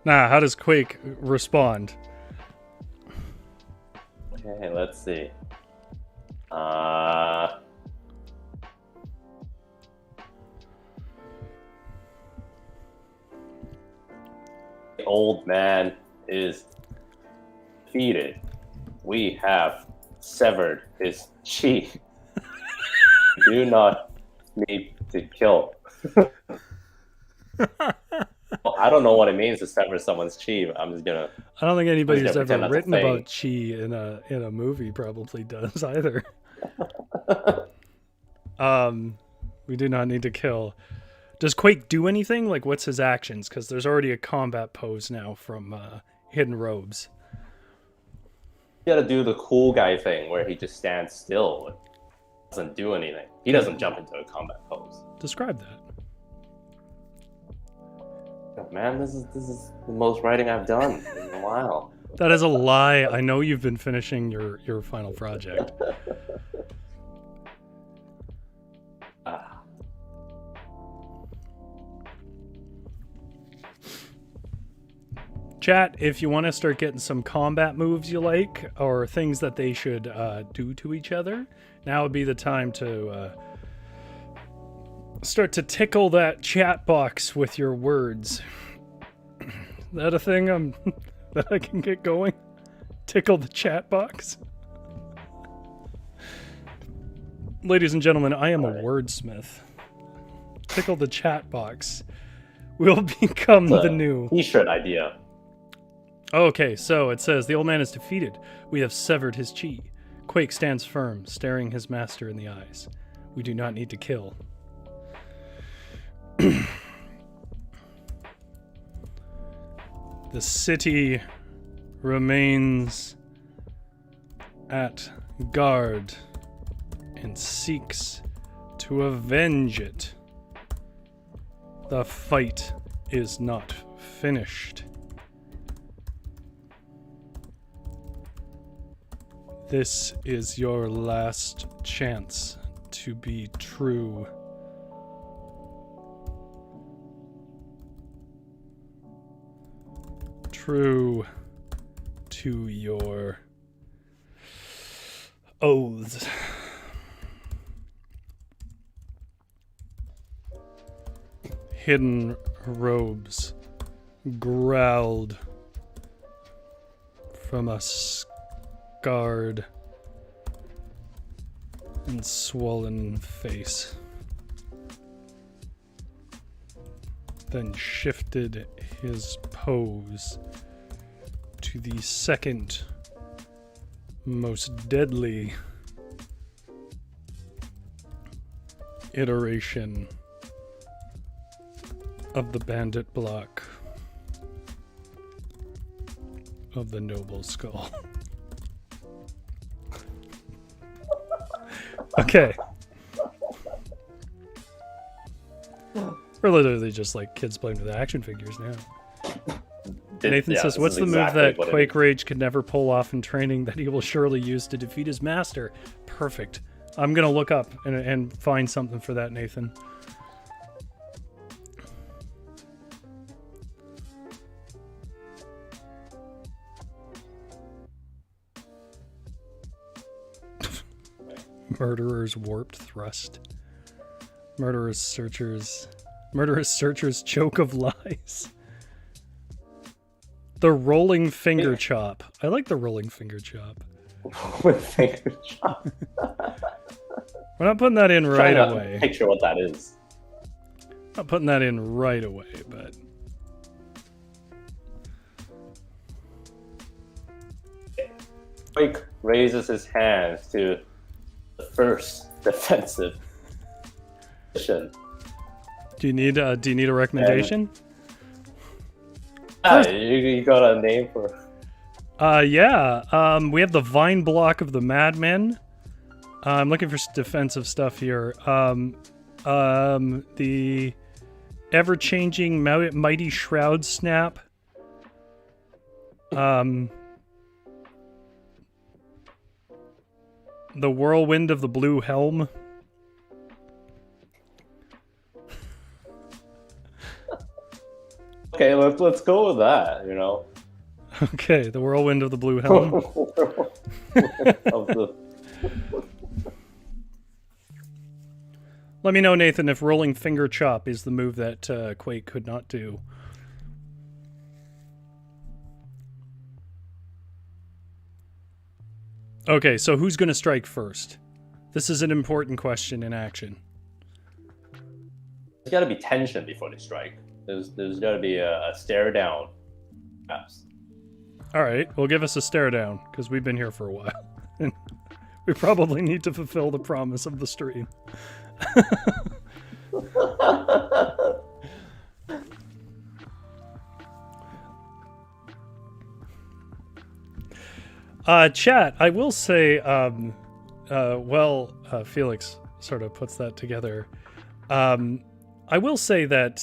Speaker 1: Now, how does Quake respond?
Speaker 2: Okay, let's see. The old man is defeated. We have severed his chi. Do not need to kill. Well, I don't know what it means to sever someone's chi. I'm just gonna.
Speaker 1: I don't think anybody's
Speaker 2: gonna
Speaker 1: ever
Speaker 2: pretend that's a
Speaker 1: written
Speaker 2: thing.
Speaker 1: about chi in a movie probably does either. We do not need to kill. Does Quake do anything? Like, what's his actions? Because there's already a combat pose now from Hidden Robes.
Speaker 2: You gotta do the cool guy thing where he just stands still and doesn't do anything. He doesn't jump into a combat pose.
Speaker 1: Describe that.
Speaker 2: Oh, man, this is the most writing I've done in a while.
Speaker 1: That is a lie. I know you've been finishing your final project. Chat, if you want to start getting some combat moves you like, or things that they should do to each other, now would be the time to start to tickle that chat box with your words. Is that a thing that I can get going? Tickle the chat box? Ladies and gentlemen, I am a wordsmith. Tickle the chat box will become the new
Speaker 2: T-shirt idea.
Speaker 1: Okay, so it says, the old man is defeated. We have severed his chi. Quake stands firm, staring his master in the eyes. We do not need to kill. The city remains at guard and seeks to avenge it. The fight is not finished. This is your last chance to be true. True to your oaths. Hidden robes growled from a scarred and swollen face, then shifted his pose to the second most deadly iteration of the bandit block of the noble skull. Okay. We're literally just like kids playing with action figures now. Nathan says, what's the move that Quake Rage could never pull off in training that he will surely use to defeat his master? Perfect. I'm going to look up and find something for that, Nathan. Murderer's warped thrust. Murderous searcher's choke of lies. The rolling finger chop. I like the rolling finger chop.
Speaker 2: With finger chop.
Speaker 1: We're not putting that in right away.
Speaker 2: Picture what that is.
Speaker 1: Not putting that in right away, but
Speaker 2: Quake raises his hands to the first defensive position.
Speaker 1: Do you need a recommendation?
Speaker 2: You got a name for?
Speaker 1: Yeah. We have the Vine Block of the Madmen. I'm looking for defensive stuff here. The ever-changing Mighty Shroud Snap. The Whirlwind of the Blue Helm.
Speaker 2: Okay, let's go with that, you know.
Speaker 1: Okay, the Whirlwind of the Blue Helm. Let me know, Nathan, if Rolling Finger Chop is the move that Quake could not do. Okay, so who's going to strike first? This is an important question in action.
Speaker 2: There's got to be tension before they strike. There's got to be a stare down, perhaps.
Speaker 1: All right, well, give us a stare down, because we've been here for a while. And we probably need to fulfill the promise of the stream. Chat, I will say, Felix sort of puts that together. I will say that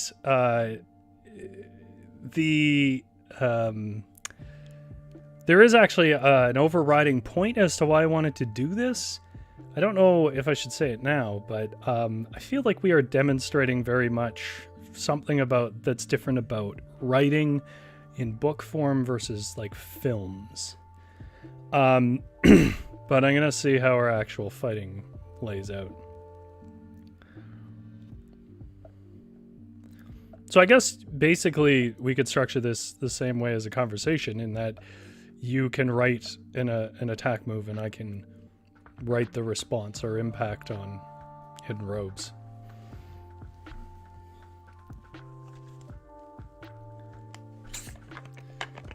Speaker 1: there is actually an overriding point as to why I wanted to do this. I don't know if I should say it now, but I feel like we are demonstrating very much something that's different about writing in book form versus like films. But I'm gonna see how our actual fighting lays out. So I guess basically we could structure this the same way as a conversation, in that you can write an attack move and I can write the response or impact on Hidden Rogues.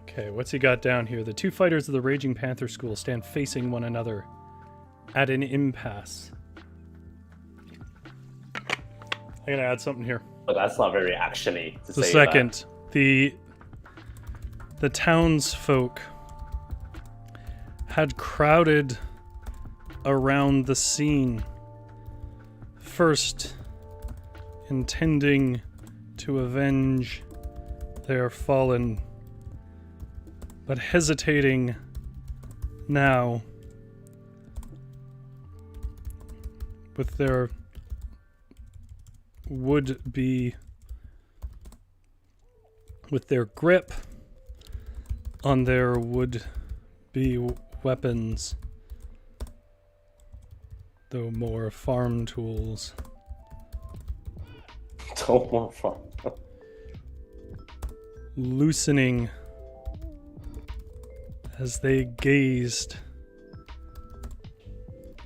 Speaker 1: Okay, what's he got down here? The two fighters of the Raging Panther School stand facing one another at an impasse. I'm gonna add something here.
Speaker 2: But that's not very actiony to
Speaker 1: the
Speaker 2: say
Speaker 1: second,
Speaker 2: that.
Speaker 1: The townsfolk had crowded around the scene, first intending to avenge their fallen, but hesitating now with their grip on their would-be weapons, though more farm tools.
Speaker 2: No more farm.
Speaker 1: Loosening as they gazed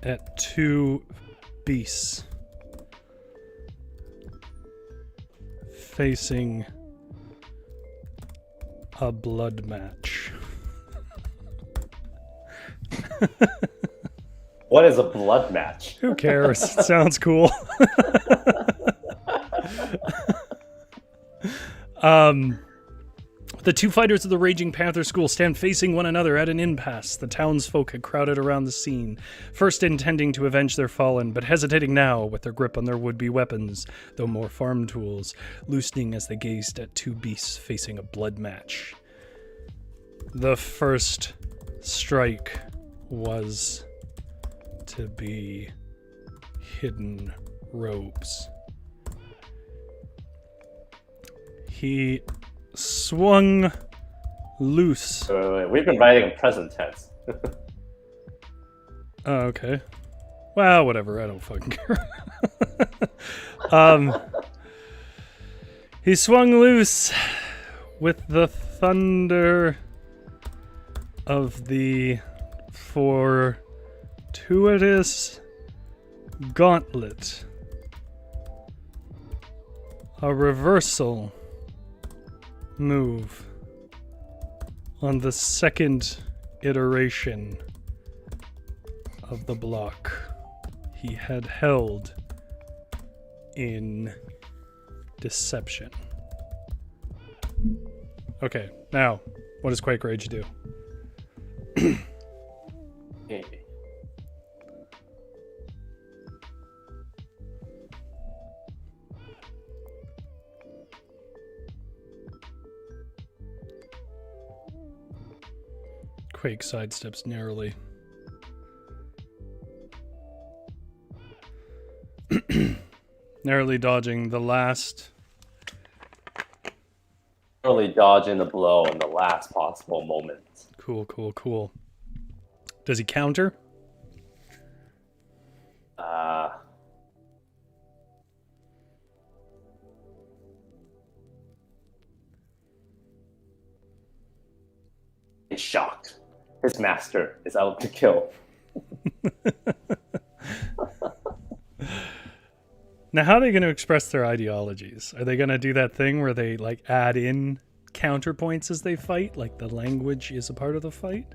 Speaker 1: at two beasts facing a blood match.
Speaker 2: What is a blood match?
Speaker 1: Who cares? It sounds cool. The two fighters of the Raging Panther School stand facing one another at an impasse. The townsfolk had crowded around the scene, first intending to avenge their fallen, but hesitating now with their grip on their would-be weapons, though more farm tools, loosening as they gazed at two beasts facing a blood match. The first strike was to be Hidden Robes. He swung loose.
Speaker 2: Wait. We've been writing in present tense.
Speaker 1: Oh, okay. Well, whatever. I don't fucking care. He swung loose with the thunder of the fortuitous gauntlet. A reversal move on the second iteration of the block he had held in deception. Okay, now, what does Quake Rage do? Quake sidesteps narrowly. Narrowly dodging the last.
Speaker 2: Narrowly dodging the blow in the last possible moment.
Speaker 1: Cool. Does he counter?
Speaker 2: He's shocked. His master is out to kill.
Speaker 1: Now, how are they going to express their ideologies? Are they going to do that thing where they like add in counterpoints as they fight? Like the language is a part of the fight?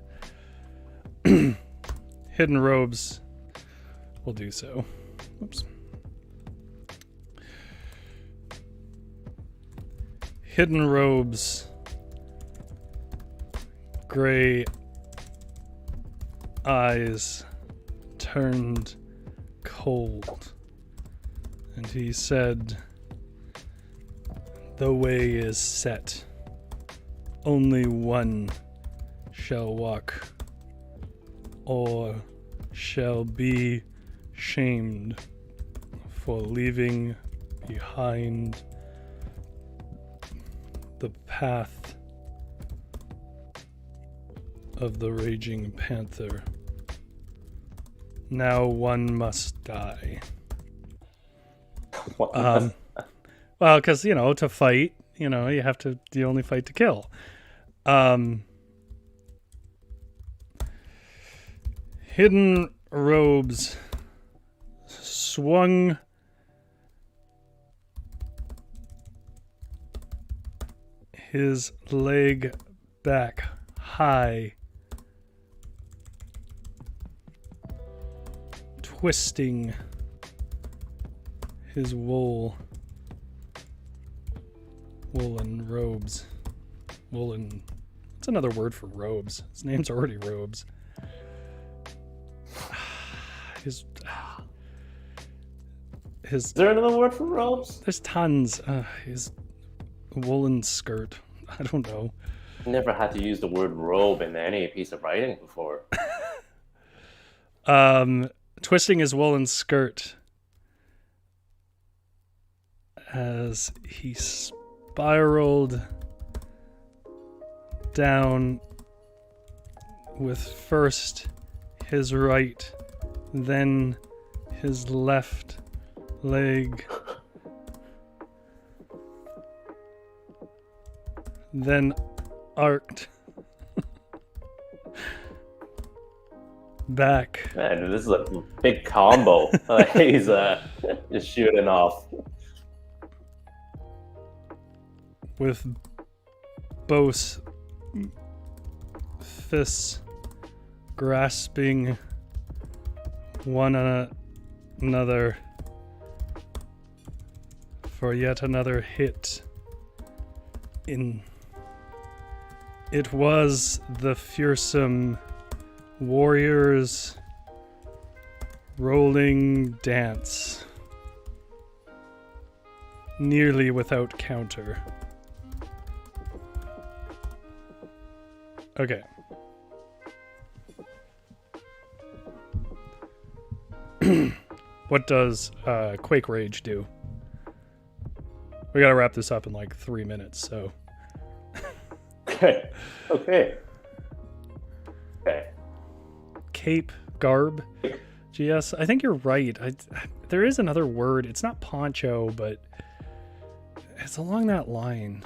Speaker 1: Hidden Robes will do so. Oops. Hidden Robes. Gray eyes turned cold, and he said, "The way is set. Only one shall walk, or shall be shamed for leaving behind the path of the Raging Panther. Now one must die." Well, because, to fight, you only fight to kill. Hidden Robes swung his leg back high, twisting his woolen robes. Woolen. What's another word for robes? His name's already Robes. Is
Speaker 2: there another word for robes?
Speaker 1: There's tons. His woolen skirt. I don't know.
Speaker 2: Never had to use the word robe in any piece of writing before.
Speaker 1: Twisting his woolen skirt as he spiraled down with first his right, then his left leg, then arced back.
Speaker 2: Man, this is a big combo. He's just shooting off.
Speaker 1: With both fists grasping one another for yet another hit. It was the fearsome warriors' rolling dance, nearly without counter. Okay. What does Quake Rage do? We gotta wrap this up in like 3 minutes, so.
Speaker 2: Okay.
Speaker 1: Cape, garb, GS. I think you're right. There is another word. It's not poncho, but it's along that line.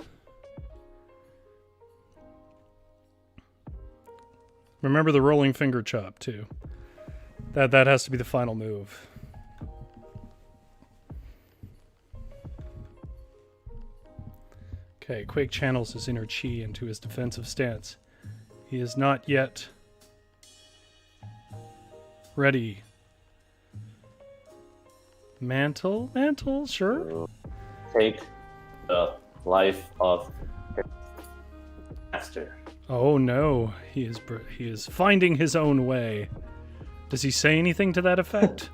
Speaker 1: Remember the rolling finger chop too. That has to be the final move. Okay, Quake channels his inner chi into his defensive stance. He is not yet ready. Mantle, sure.
Speaker 2: Take the life of master.
Speaker 1: Oh no, he is finding his own way. Does he say anything to that effect?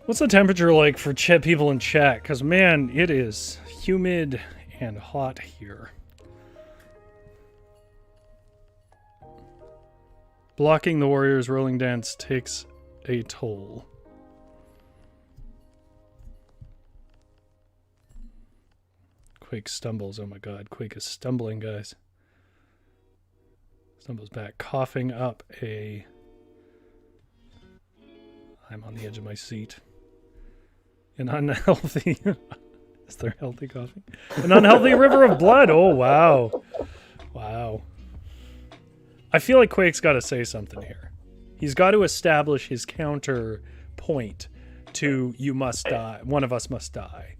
Speaker 1: What's the temperature like for people in chat? Because, man, it is humid and hot here. Blocking the warrior's rolling dance takes a toll. Quake stumbles. Oh my god, Quake is stumbling, guys. Stumbles back, coughing up a... I'm on the edge of my seat. An unhealthy... Is there healthy coughing? An unhealthy river of blood! Oh, wow. Wow. I feel like Quake's got to say something here. He's got to establish his counter point to you must die. One of us must die.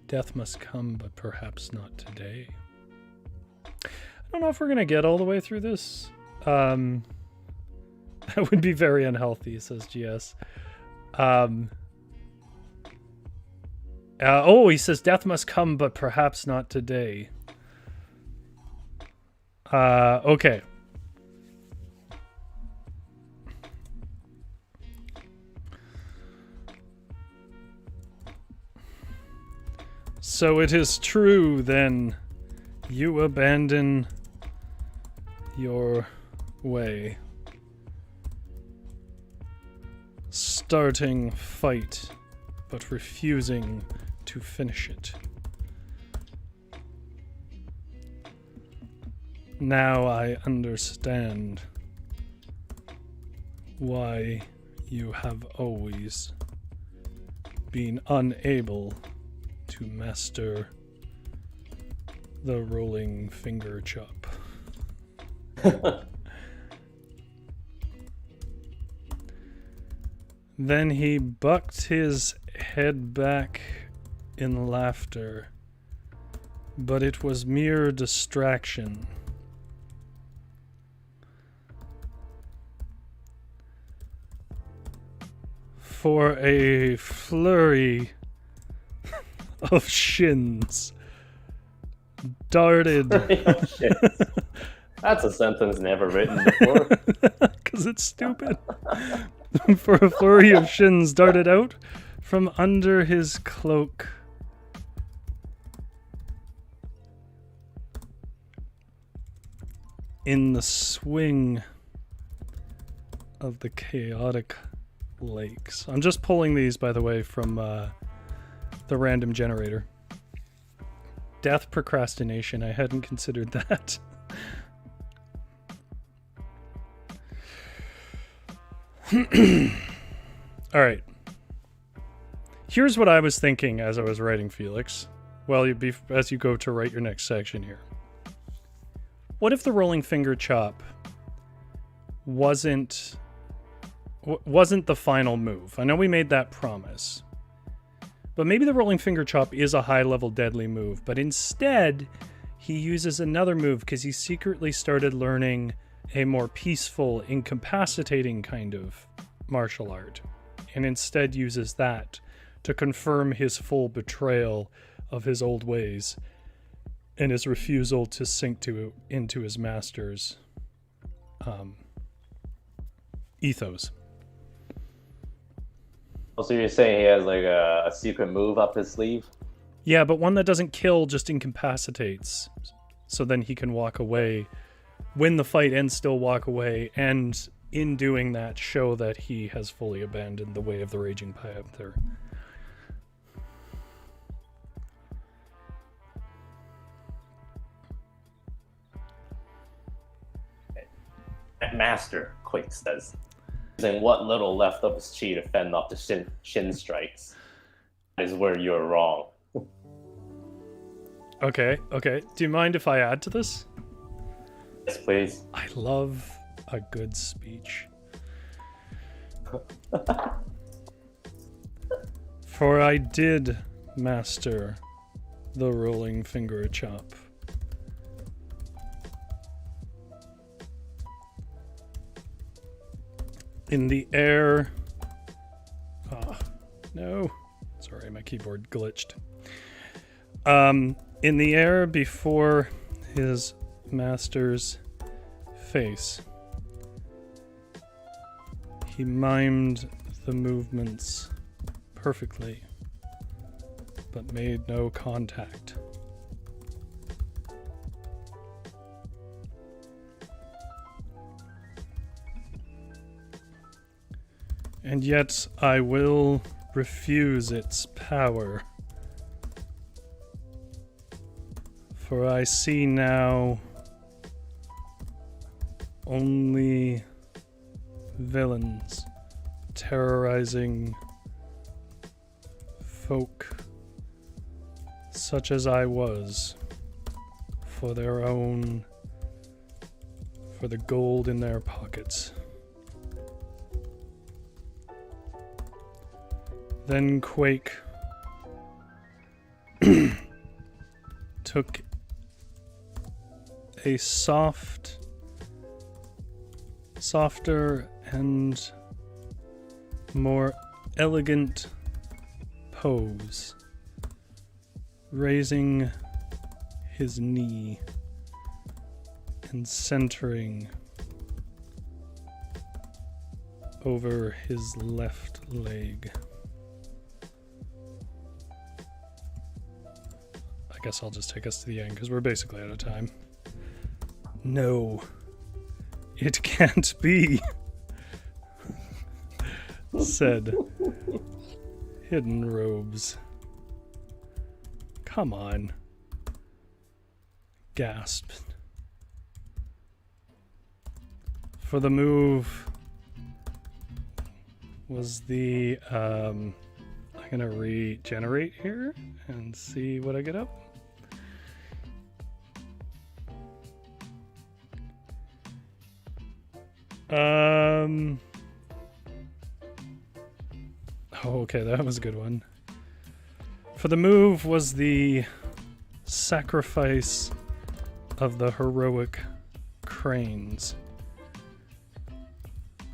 Speaker 1: Death must come, but perhaps not today. I don't know if we're going to get all the way through this. That would be very unhealthy, says GS. He says death must come, but perhaps not today. Okay. So it is true, then, you abandon your way. Starting fight, but refusing to finish it. Now I understand why you have always been unable to master the rolling finger chop. Then he bucked his head back in laughter, but it was mere distraction. For a flurry of shins darted.
Speaker 2: That's a sentence never written before.
Speaker 1: Because it's stupid. For a flurry of shins darted out from under his cloak. In the swing of the chaotic lakes. I'm just pulling these, by the way, from the random generator. Death procrastination. I hadn't considered that. All right. Here's what I was thinking as I was writing, Felix. Well, as you go to write your next section here. What if the rolling finger chop wasn't the final move? I know we made that promise. But maybe the rolling finger chop is a high-level deadly move, but instead he uses another move because he secretly started learning a more peaceful, incapacitating kind of martial art, and instead uses that to confirm his full betrayal of his old ways and his refusal to sink into his master's ethos.
Speaker 2: So you're saying he has like a secret move up his sleeve?
Speaker 1: Yeah, but one that doesn't kill, just incapacitates. So then he can walk away, win the fight and still walk away, and in doing that show that he has fully abandoned the way of the Raging Panther.
Speaker 2: Master, Quake says. Using what little left of his chi to fend off the shin strikes. That is where you're wrong.
Speaker 1: Okay. Do you mind if I add to this?
Speaker 2: Yes, please.
Speaker 1: I love a good speech. For I did master the rolling finger chop. In the air... Oh, no. Sorry, my keyboard glitched. In the air before his master's face, he mimed the movements perfectly, but made no contact. And yet I will refuse its power. For I see now only villains terrorizing folk such as I was for the gold in their pockets. Then Quake took a softer and more elegant pose, raising his knee and centering over his left leg. I guess I'll just take us to the end because we're basically out of time. No, it can't be, said Hidden Robes. Come on, gasped. For the move was the, I'm gonna regenerate here and see what I get up. Oh, okay, that was a good one. For the move was the sacrifice of the heroic cranes.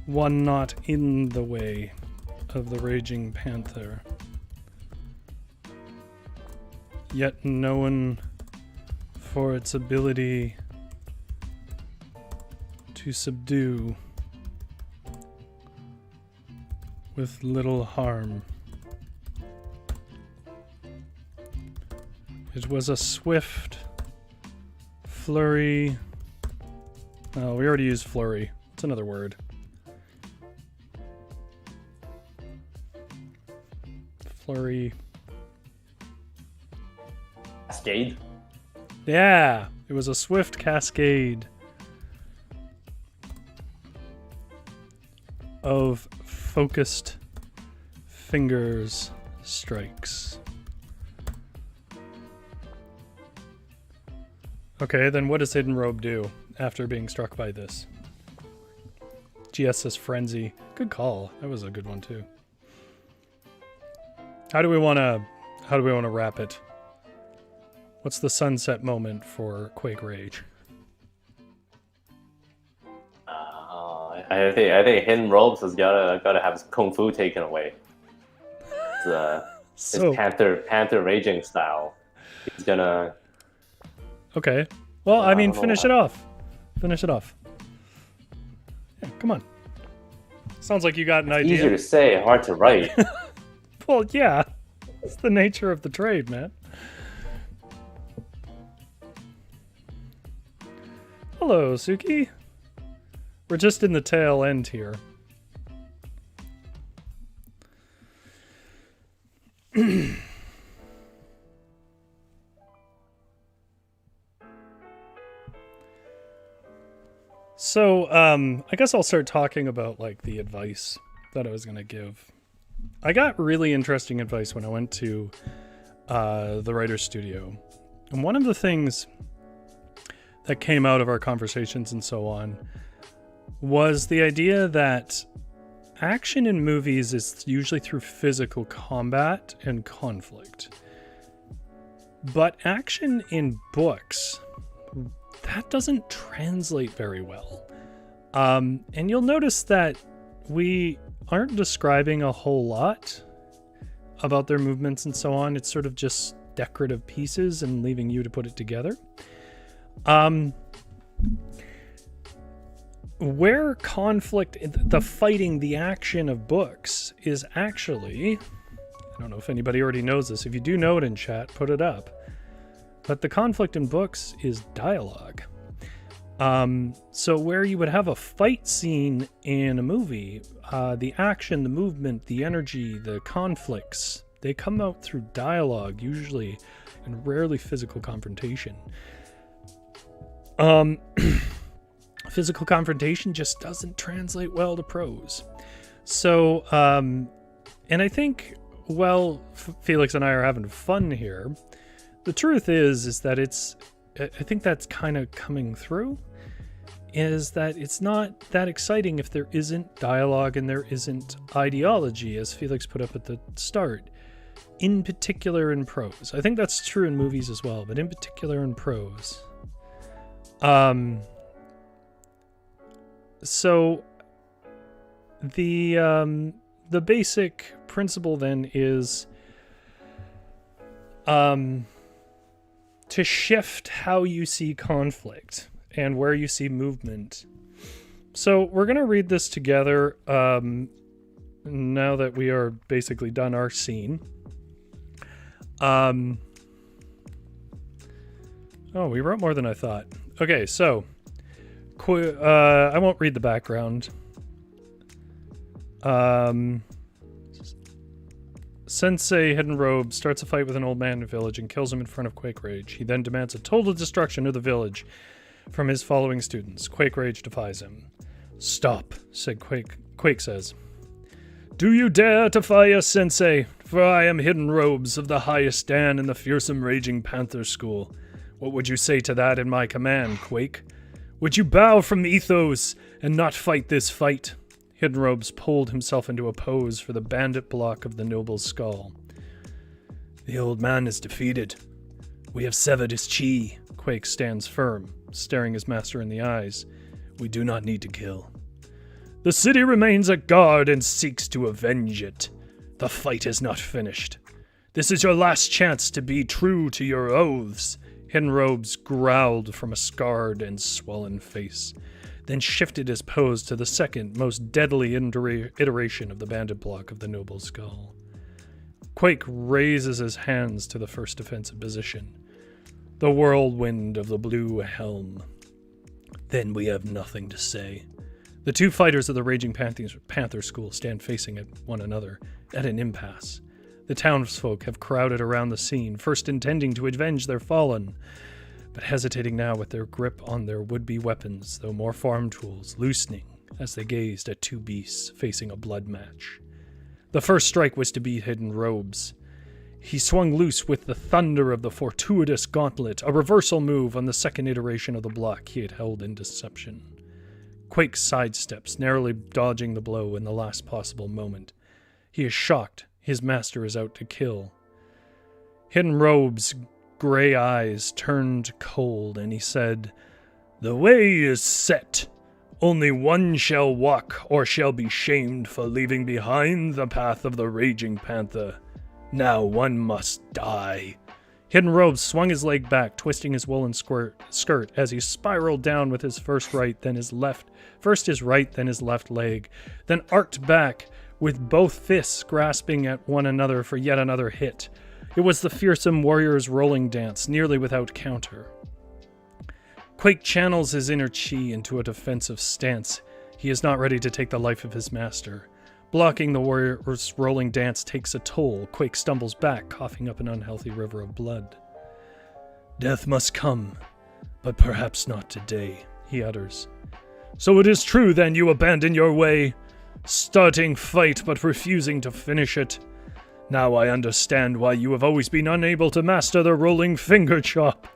Speaker 1: One not in the way of the Raging Panther, yet known for its ability to subdue with little harm. It was a swift flurry. Oh, we already used flurry. What's another word? Flurry.
Speaker 2: Cascade?
Speaker 1: Yeah, it was a swift cascade of focused fingers strikes. Okay, then what does Hidden Robe do after being struck by this? GS says Frenzy. Good call. That was a good one too. How do we want to wrap it? What's the sunset moment for Quake Rage?
Speaker 2: I think Hidden Robes has gotta have his kung fu taken away. His Panther raging style. He's gonna.
Speaker 1: Okay. Well, I mean, finish it off. Finish it off. Yeah, come on. Sounds like you got an idea.
Speaker 2: Easier to say, hard to write.
Speaker 1: Well, yeah. It's the nature of the trade, man. Hello, Suki. We're just in the tail end here. So, I guess I'll start talking about, like, the advice that I was going to give. I got really interesting advice when I went to the writer's studio. And one of the things that came out of our conversations and so on was the idea that action in movies is usually through physical combat and conflict. But action in books, that doesn't translate very well. And you'll notice that we aren't describing a whole lot about their movements and so on. It's sort of just decorative pieces and leaving you to put it together. Where conflict, the fighting, the action of books is actually, I don't know if anybody already knows this. If you do know it in chat, put it up. But the conflict in books is dialogue. So where you would have a fight scene in a movie, the action, the movement, the energy, the conflicts, they come out through dialogue usually, and rarely physical confrontation. Physical confrontation just doesn't translate well to prose. So, and I think, well, Felix and I are having fun here. The truth is that I think that's kind of coming through, is that it's not that exciting if there isn't dialogue and there isn't ideology, as Felix put up at the start, in particular in prose. I think that's true in movies as well, but in particular in prose. So the basic principle then is to shift how you see conflict and where you see movement. So we're going to read this together now that we are basically done our scene. Oh, we wrote more than I thought. Okay, so I won't read the background. Sensei Hidden Robe starts a fight with an old man in a village and kills him in front of Quake Rage. He then demands a total destruction of the village from his following students. Quake Rage defies him. Stop, said Quake. Quake says, do you dare defy us, Sensei? For I am Hidden Robes of the highest Dan in the fearsome raging panther school. What would you say to that in my command, Quake? Would you bow from ethos and not fight this fight? Hidden Robes pulled himself into a pose for the bandit block of the noble's skull. The old man is defeated. We have severed his chi. Quake stands firm, staring his master in the eyes. We do not need to kill. The city remains at guard and seeks to avenge it. The fight is not finished. This is your last chance to be true to your oaths. Hidden Robes growled from a scarred and swollen face, then shifted his pose to the second, most deadly iteration of the bandit block of the noble's skull. Quake raises his hands to the first defensive position, the whirlwind of the blue helm. Then we have nothing to say. The two fighters of the Raging Panther School stand facing one another at an impasse. The townsfolk have crowded around the scene, first intending to avenge their fallen, but hesitating now with their grip on their would-be weapons, though more farm tools loosening as they gazed at two beasts facing a blood match. The first strike was to beat Hidden Robes. He swung loose with the thunder of the fortuitous gauntlet, a reversal move on the second iteration of the block he had held in Deception. Quake sidesteps, narrowly dodging the blow in the last possible moment. He is shocked. His master is out to kill. Hidden Robe's gray eyes turned cold, and he said, "The way is set. Only one shall walk, or shall be shamed for leaving behind the path of the Raging Panther. Now one must die." Hidden Robes swung his leg back, twisting his woolen skirt as he spiraled down with his first his right, then his left leg, then arced back with both fists grasping at one another for yet another hit. It was the fearsome warrior's rolling dance, nearly without counter. Quake channels his inner chi into a defensive stance. He is not ready to take the life of his master. Blocking the warrior's rolling dance takes a toll. Quake stumbles back, coughing up an unhealthy river of blood. "Death must come, but perhaps not today," he utters. "So it is true, then, you abandon your way, starting fight but refusing to finish it. Now I understand why you have always been unable to master the rolling finger chop."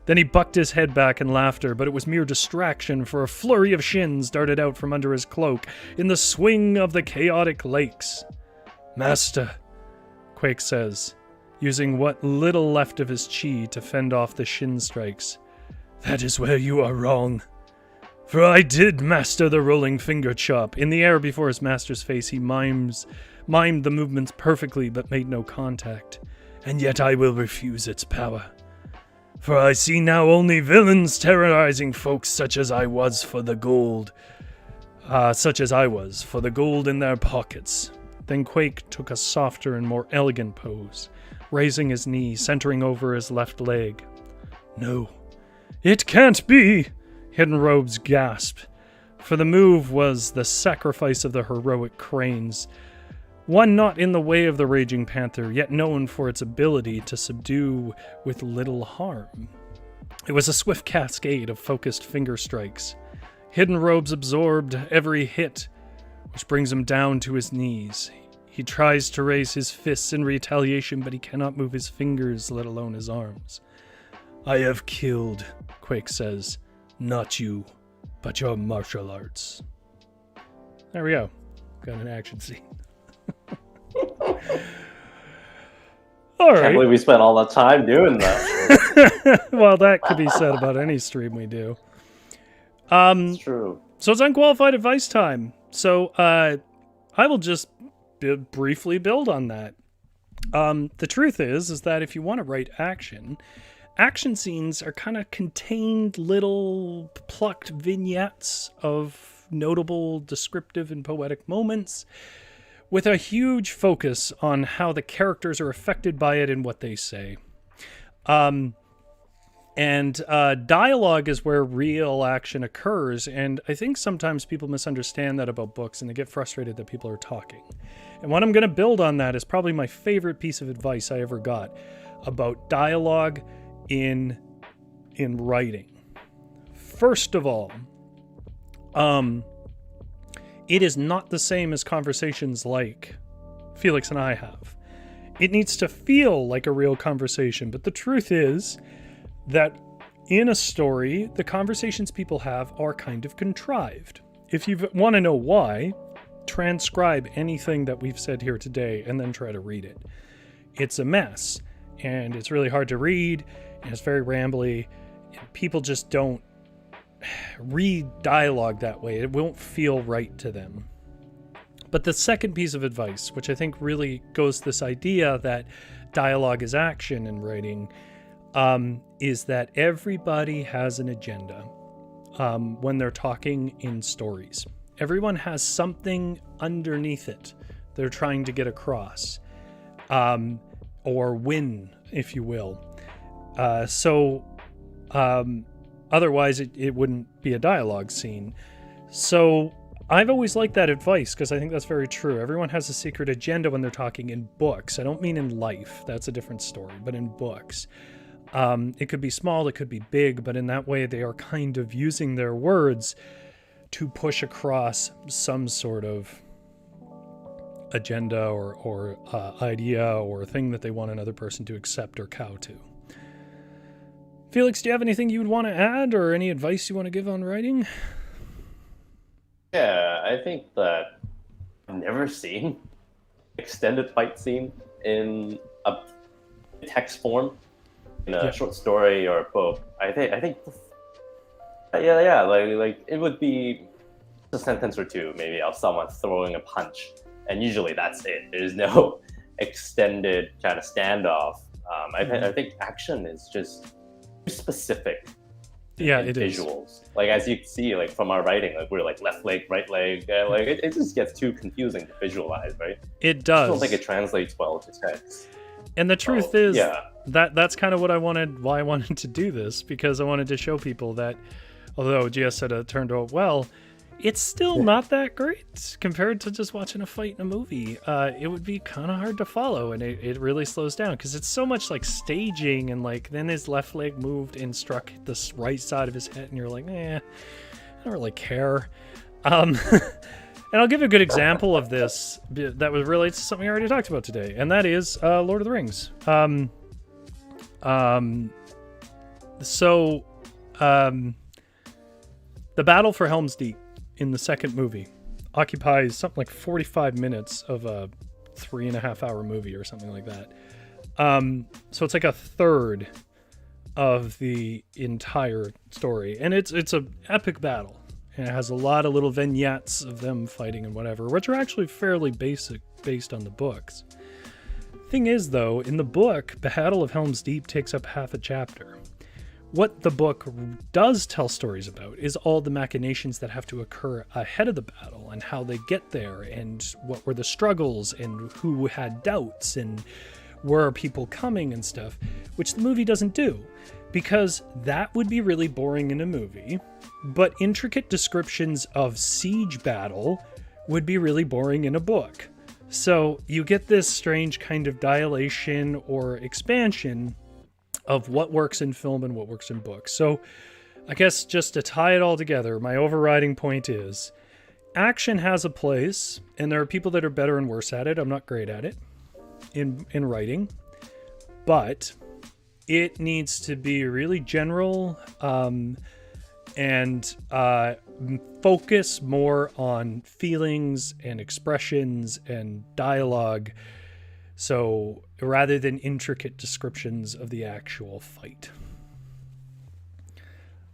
Speaker 1: Then he bucked his head back in laughter, but it was mere distraction, for a flurry of shins darted out from under his cloak in the swing of the chaotic lakes. "Master," Quake says, using what little left of his chi to fend off the shin strikes, "that is where you are wrong. For I did master the rolling finger chop." In the air before his master's face, he mimed the movements perfectly but made no contact. "And yet I will refuse its power. For I see now only villains terrorizing folks such as I was for the gold in their pockets." Then Quake took a softer and more elegant pose, raising his knee, centering over his left leg. "No, it can't be!" Hidden Robes gasped, for the move was the sacrifice of the heroic cranes, one not in the way of the Raging Panther, yet known for its ability to subdue with little harm. It was a swift cascade of focused finger strikes. Hidden Robes absorbed every hit, which brings him down to his knees. He tries to raise his fists in retaliation, but he cannot move his fingers, let alone his arms. "I have killed," Quake says, "not you, but your martial arts." There we go. Got an action scene. All right.
Speaker 2: I can't believe we spent all that time doing that.
Speaker 1: Well, that could be said about any stream we do.
Speaker 2: It's true.
Speaker 1: So it's unqualified advice time. So I will just briefly build on that. The truth is that if you want to write action scenes are kind of contained little plucked vignettes of notable, descriptive, and poetic moments, with a huge focus on how the characters are affected by it and what they say. Dialogue is where real action occurs, and I think sometimes people misunderstand that about books, and they get frustrated that people are talking. And what I'm going to build on that is probably my favorite piece of advice I ever got about dialogue in writing. First of all, it is not the same as conversations like Felix and I have. It needs to feel like a real conversation, but the truth is that in a story, the conversations people have are kind of contrived. If you want to know why, transcribe anything that we've said here today and then try to read it. It's a mess, and it's really hard to read, and it's very rambly, and people just don't read dialogue that way. It won't feel right to them. But the second piece of advice, which I think really goes to this idea that dialogue is action in writing, is that everybody has an agenda when they're talking in stories. Everyone has something underneath it they're trying to get across, or win, if you will. Otherwise, it wouldn't be a dialogue scene. So I've always liked that advice because I think that's very true. Everyone has a secret agenda when they're talking in books. I don't mean in life. That's a different story. But in books. It could be small, it could be big, but in that way they are kind of using their words to push across some sort of agenda or idea or thing that they want another person to accept or cow to. Felix, do you have anything you would want to add or any advice you want to give on writing?
Speaker 2: Yeah, I think that I've never seen extended fight scene in a text form in a short story or a book. I think yeah, like it would be a sentence or two maybe of someone throwing a punch, and usually that's it. There's no extended kind of standoff. I think action is just too specific.
Speaker 1: Yeah, it
Speaker 2: visuals.
Speaker 1: is.
Speaker 2: Like as you see, like from our writing, like we're like left leg, right leg. Like it just gets too confusing to visualize, right?
Speaker 1: It does.
Speaker 2: I don't think it translates well to text.
Speaker 1: And the truth is, that's kind of what I wanted. Why I wanted to do this, because I wanted to show people that, although GS said it turned out well, it's still not that great compared to just watching a fight in a movie. It would be kind of hard to follow, and it really slows down because it's so much like staging, and like then his left leg moved and struck the right side of his head, and you're like, I don't really care. And I'll give a good example of this that relates to something I already talked about today, and that is Lord of the Rings. The battle for Helm's Deep in the second movie occupies something like 45 minutes of a 3.5 hour movie or something like that. So it's like a third of the entire story, and it's an epic battle, and it has a lot of little vignettes of them fighting and whatever, which are actually fairly basic based on the books. Thing is, though, in the book, Battle of Helm's Deep takes up half a chapter. What the book does tell stories about is all the machinations that have to occur ahead of the battle and how they get there and what were the struggles and who had doubts and where are people coming and stuff, which the movie doesn't do, because that would be really boring in a movie, but intricate descriptions of siege battle would be really boring in a book. So you get this strange kind of dilation or expansion of what works in film and what works in books. So I guess just to tie it all together, my overriding point is action has a place, and there are people that are better and worse at it. I'm not great at it in writing, but it needs to be really general and focus more on feelings and expressions and dialogue. So rather than intricate descriptions of the actual fight.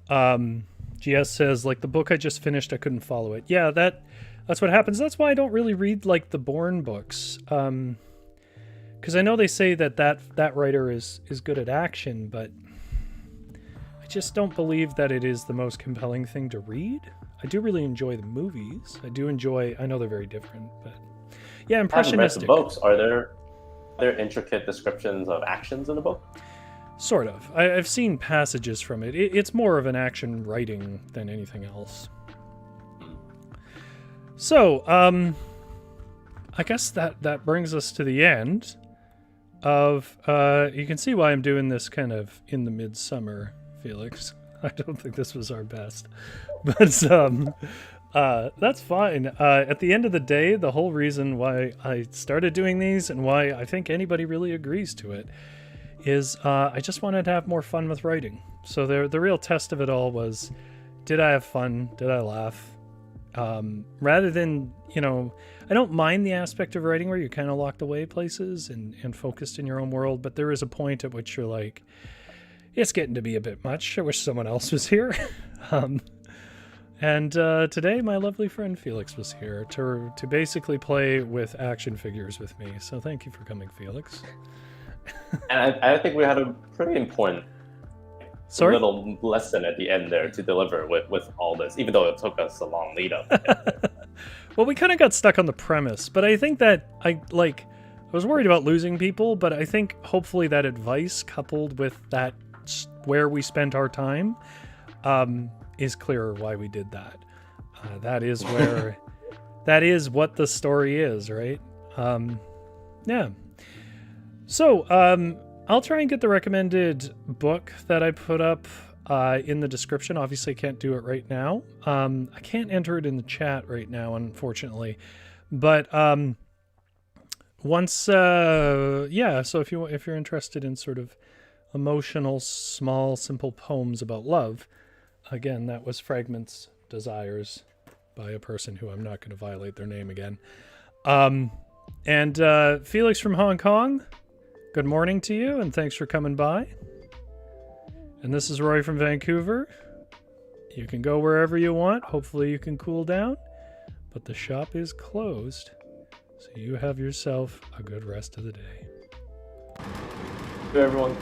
Speaker 1: GS says, like the book I just finished, I couldn't follow it. Yeah, that's what happens. That's why I don't really read like the Bourne books. Because I know they say that writer is good at action, but I just don't believe that it is the most compelling thing to read. I do really enjoy the movies. I know they're very different, but yeah, impressionistic.
Speaker 2: I haven't read the books. Are there intricate descriptions of actions in the book?
Speaker 1: Sort of. I've seen passages from it. It's more of an action writing than anything else. So, I guess that brings us to the end of, you can see why I'm doing this kind of in the midsummer, Felix. I don't think this was our best, but that's fine. At the end of the day, the whole reason why I started doing these and why I think anybody really agrees to it is I just wanted to have more fun with writing. So the real test of it all was, did I have fun? Did I laugh? Rather than, I don't mind the aspect of writing where you're kind of locked away places and focused in your own world, but there is a point at which you're like, it's getting to be a bit much. I wish someone else was here. And today my lovely friend Felix was here to basically play with action figures with me. So thank you for coming, Felix.
Speaker 2: And I think we had a pretty important little lesson at the end there to deliver with all this, even though it took us a long lead up.
Speaker 1: Well, we kind of got stuck on the premise, but I think that I was worried about losing people, but I think hopefully that advice coupled with that where we spent our time is clearer why we did that. That is where that is what the story is, right? Yeah. So I'll try and get the recommended book that I put up in the description. Obviously, I can't do it right now. I can't enter it in the chat right now, unfortunately. But once, yeah. So if you're interested in sort of emotional, small, simple poems about love, again, that was Fragments, Desires, by a person who I'm not going to violate their name again. And Felix from Hong Kong, good morning to you, and thanks for coming by. And this is Rory from Vancouver. You can go wherever you want. Hopefully you can cool down. But the shop is closed. So you have yourself a good rest of the day.
Speaker 2: Hey, everyone.